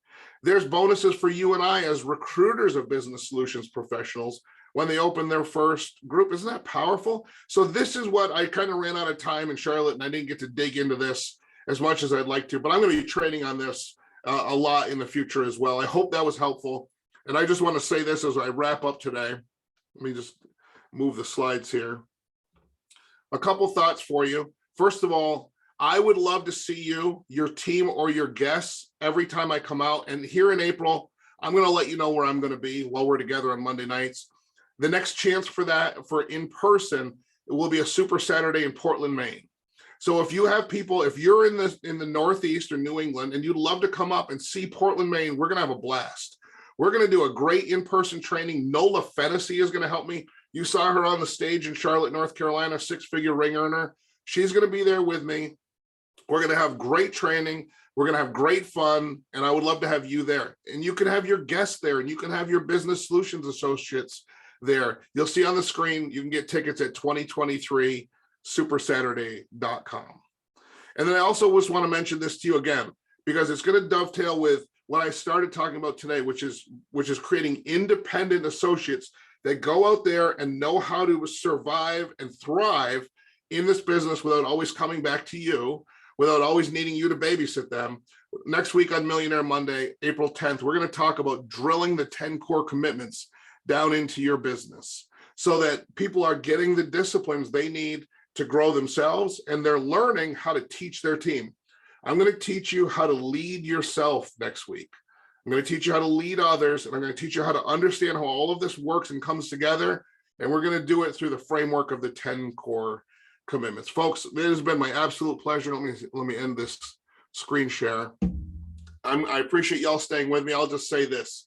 Speaker 1: There's bonuses for you and I as recruiters of business solutions professionals when they open their first group. Isn't that powerful? So this is what I kind of ran out of time in Charlotte, and I didn't get to dig into this as much as I'd like to, but I'm going to be training on this a lot in the future as well. I hope that was helpful. And I just want to say this as I wrap up today. Let me just move the slides here. A couple thoughts for you. First of all, I would love to see you, your team, or your guests every time I come out. And here in April, I'm going to let you know where I'm going to be while we're together on Monday nights. The next chance for that, for in person, it will be a Super Saturday in Portland, Maine. So if you have people, if you're in the Northeast or New England and you'd love to come up and see Portland, Maine, we're going to have a blast. We're going to do a great in-person training. Nola Fennessy is going to help me. You saw her on the stage in Charlotte, North Carolina, 6-figure ring earner. She's going to be there with me. We're going to have great training. We're going to have great fun. And I would love to have you there. And you can have your guests there, and you can have your business solutions associates there. You'll see on the screen, you can get tickets at 2023supersaturday.com. And then I also just want to mention this to you again, because it's going to dovetail with what I started talking about today, which is creating independent associates that go out there and know how to survive and thrive in this business without always coming back to you, without always needing you to babysit them. Next week on Millionaire Monday, April 10th, we're going to talk about drilling the 10 core commitments down into your business so that people are getting the disciplines they need to grow themselves, and they're learning how to teach their team. I'm going to teach you how to lead yourself next week. I'm going to teach you how to lead others, and I'm going to teach you how to understand how all of this works and comes together. And we're going to do it through the framework of the 10 core commitments. Folks, it has been my absolute pleasure. Let me end this screen share. I appreciate y'all staying with me. I'll just say this.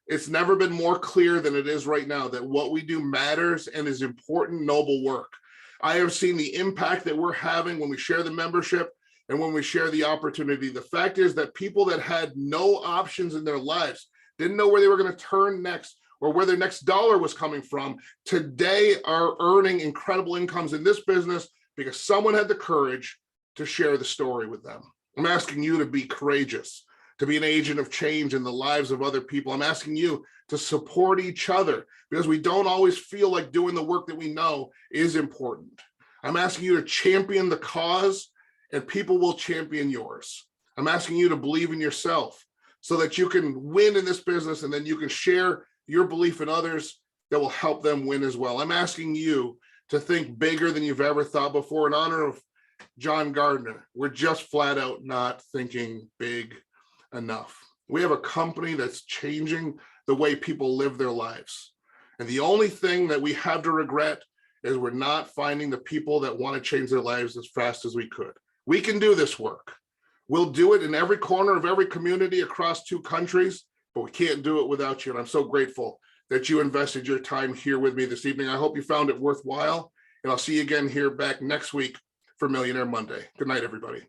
Speaker 1: It's never been more clear than it is right now that what we do matters and is important, noble work. I have seen the impact that we're having when we share the membership and when we share the opportunity. The fact is that people that had no options in their lives, didn't know where they were going to turn next or where their next dollar was coming from, today are earning incredible incomes in this business because someone had the courage to share the story with them. I'm asking you to be courageous, to be an agent of change in the lives of other people. I'm asking you to support each other because we don't always feel like doing the work that we know is important. I'm asking you to champion the cause, and people will champion yours. I'm asking you to believe in yourself so that you can win in this business, and then you can share your belief in others that will help them win as well. I'm asking you to think bigger than you've ever thought before. In honor of John Gardner, we're just flat out not thinking big enough. We have a company that's changing the way people live their lives. And the only thing that we have to regret is we're not finding the people that want to change their lives as fast as we could. We can do this work. We'll do it in every corner of every community across 2 countries, but we can't do it without you. And I'm so grateful that you invested your time here with me this evening. I hope you found it worthwhile. And I'll see you again here back next week for Millionaire Monday. Good night, everybody.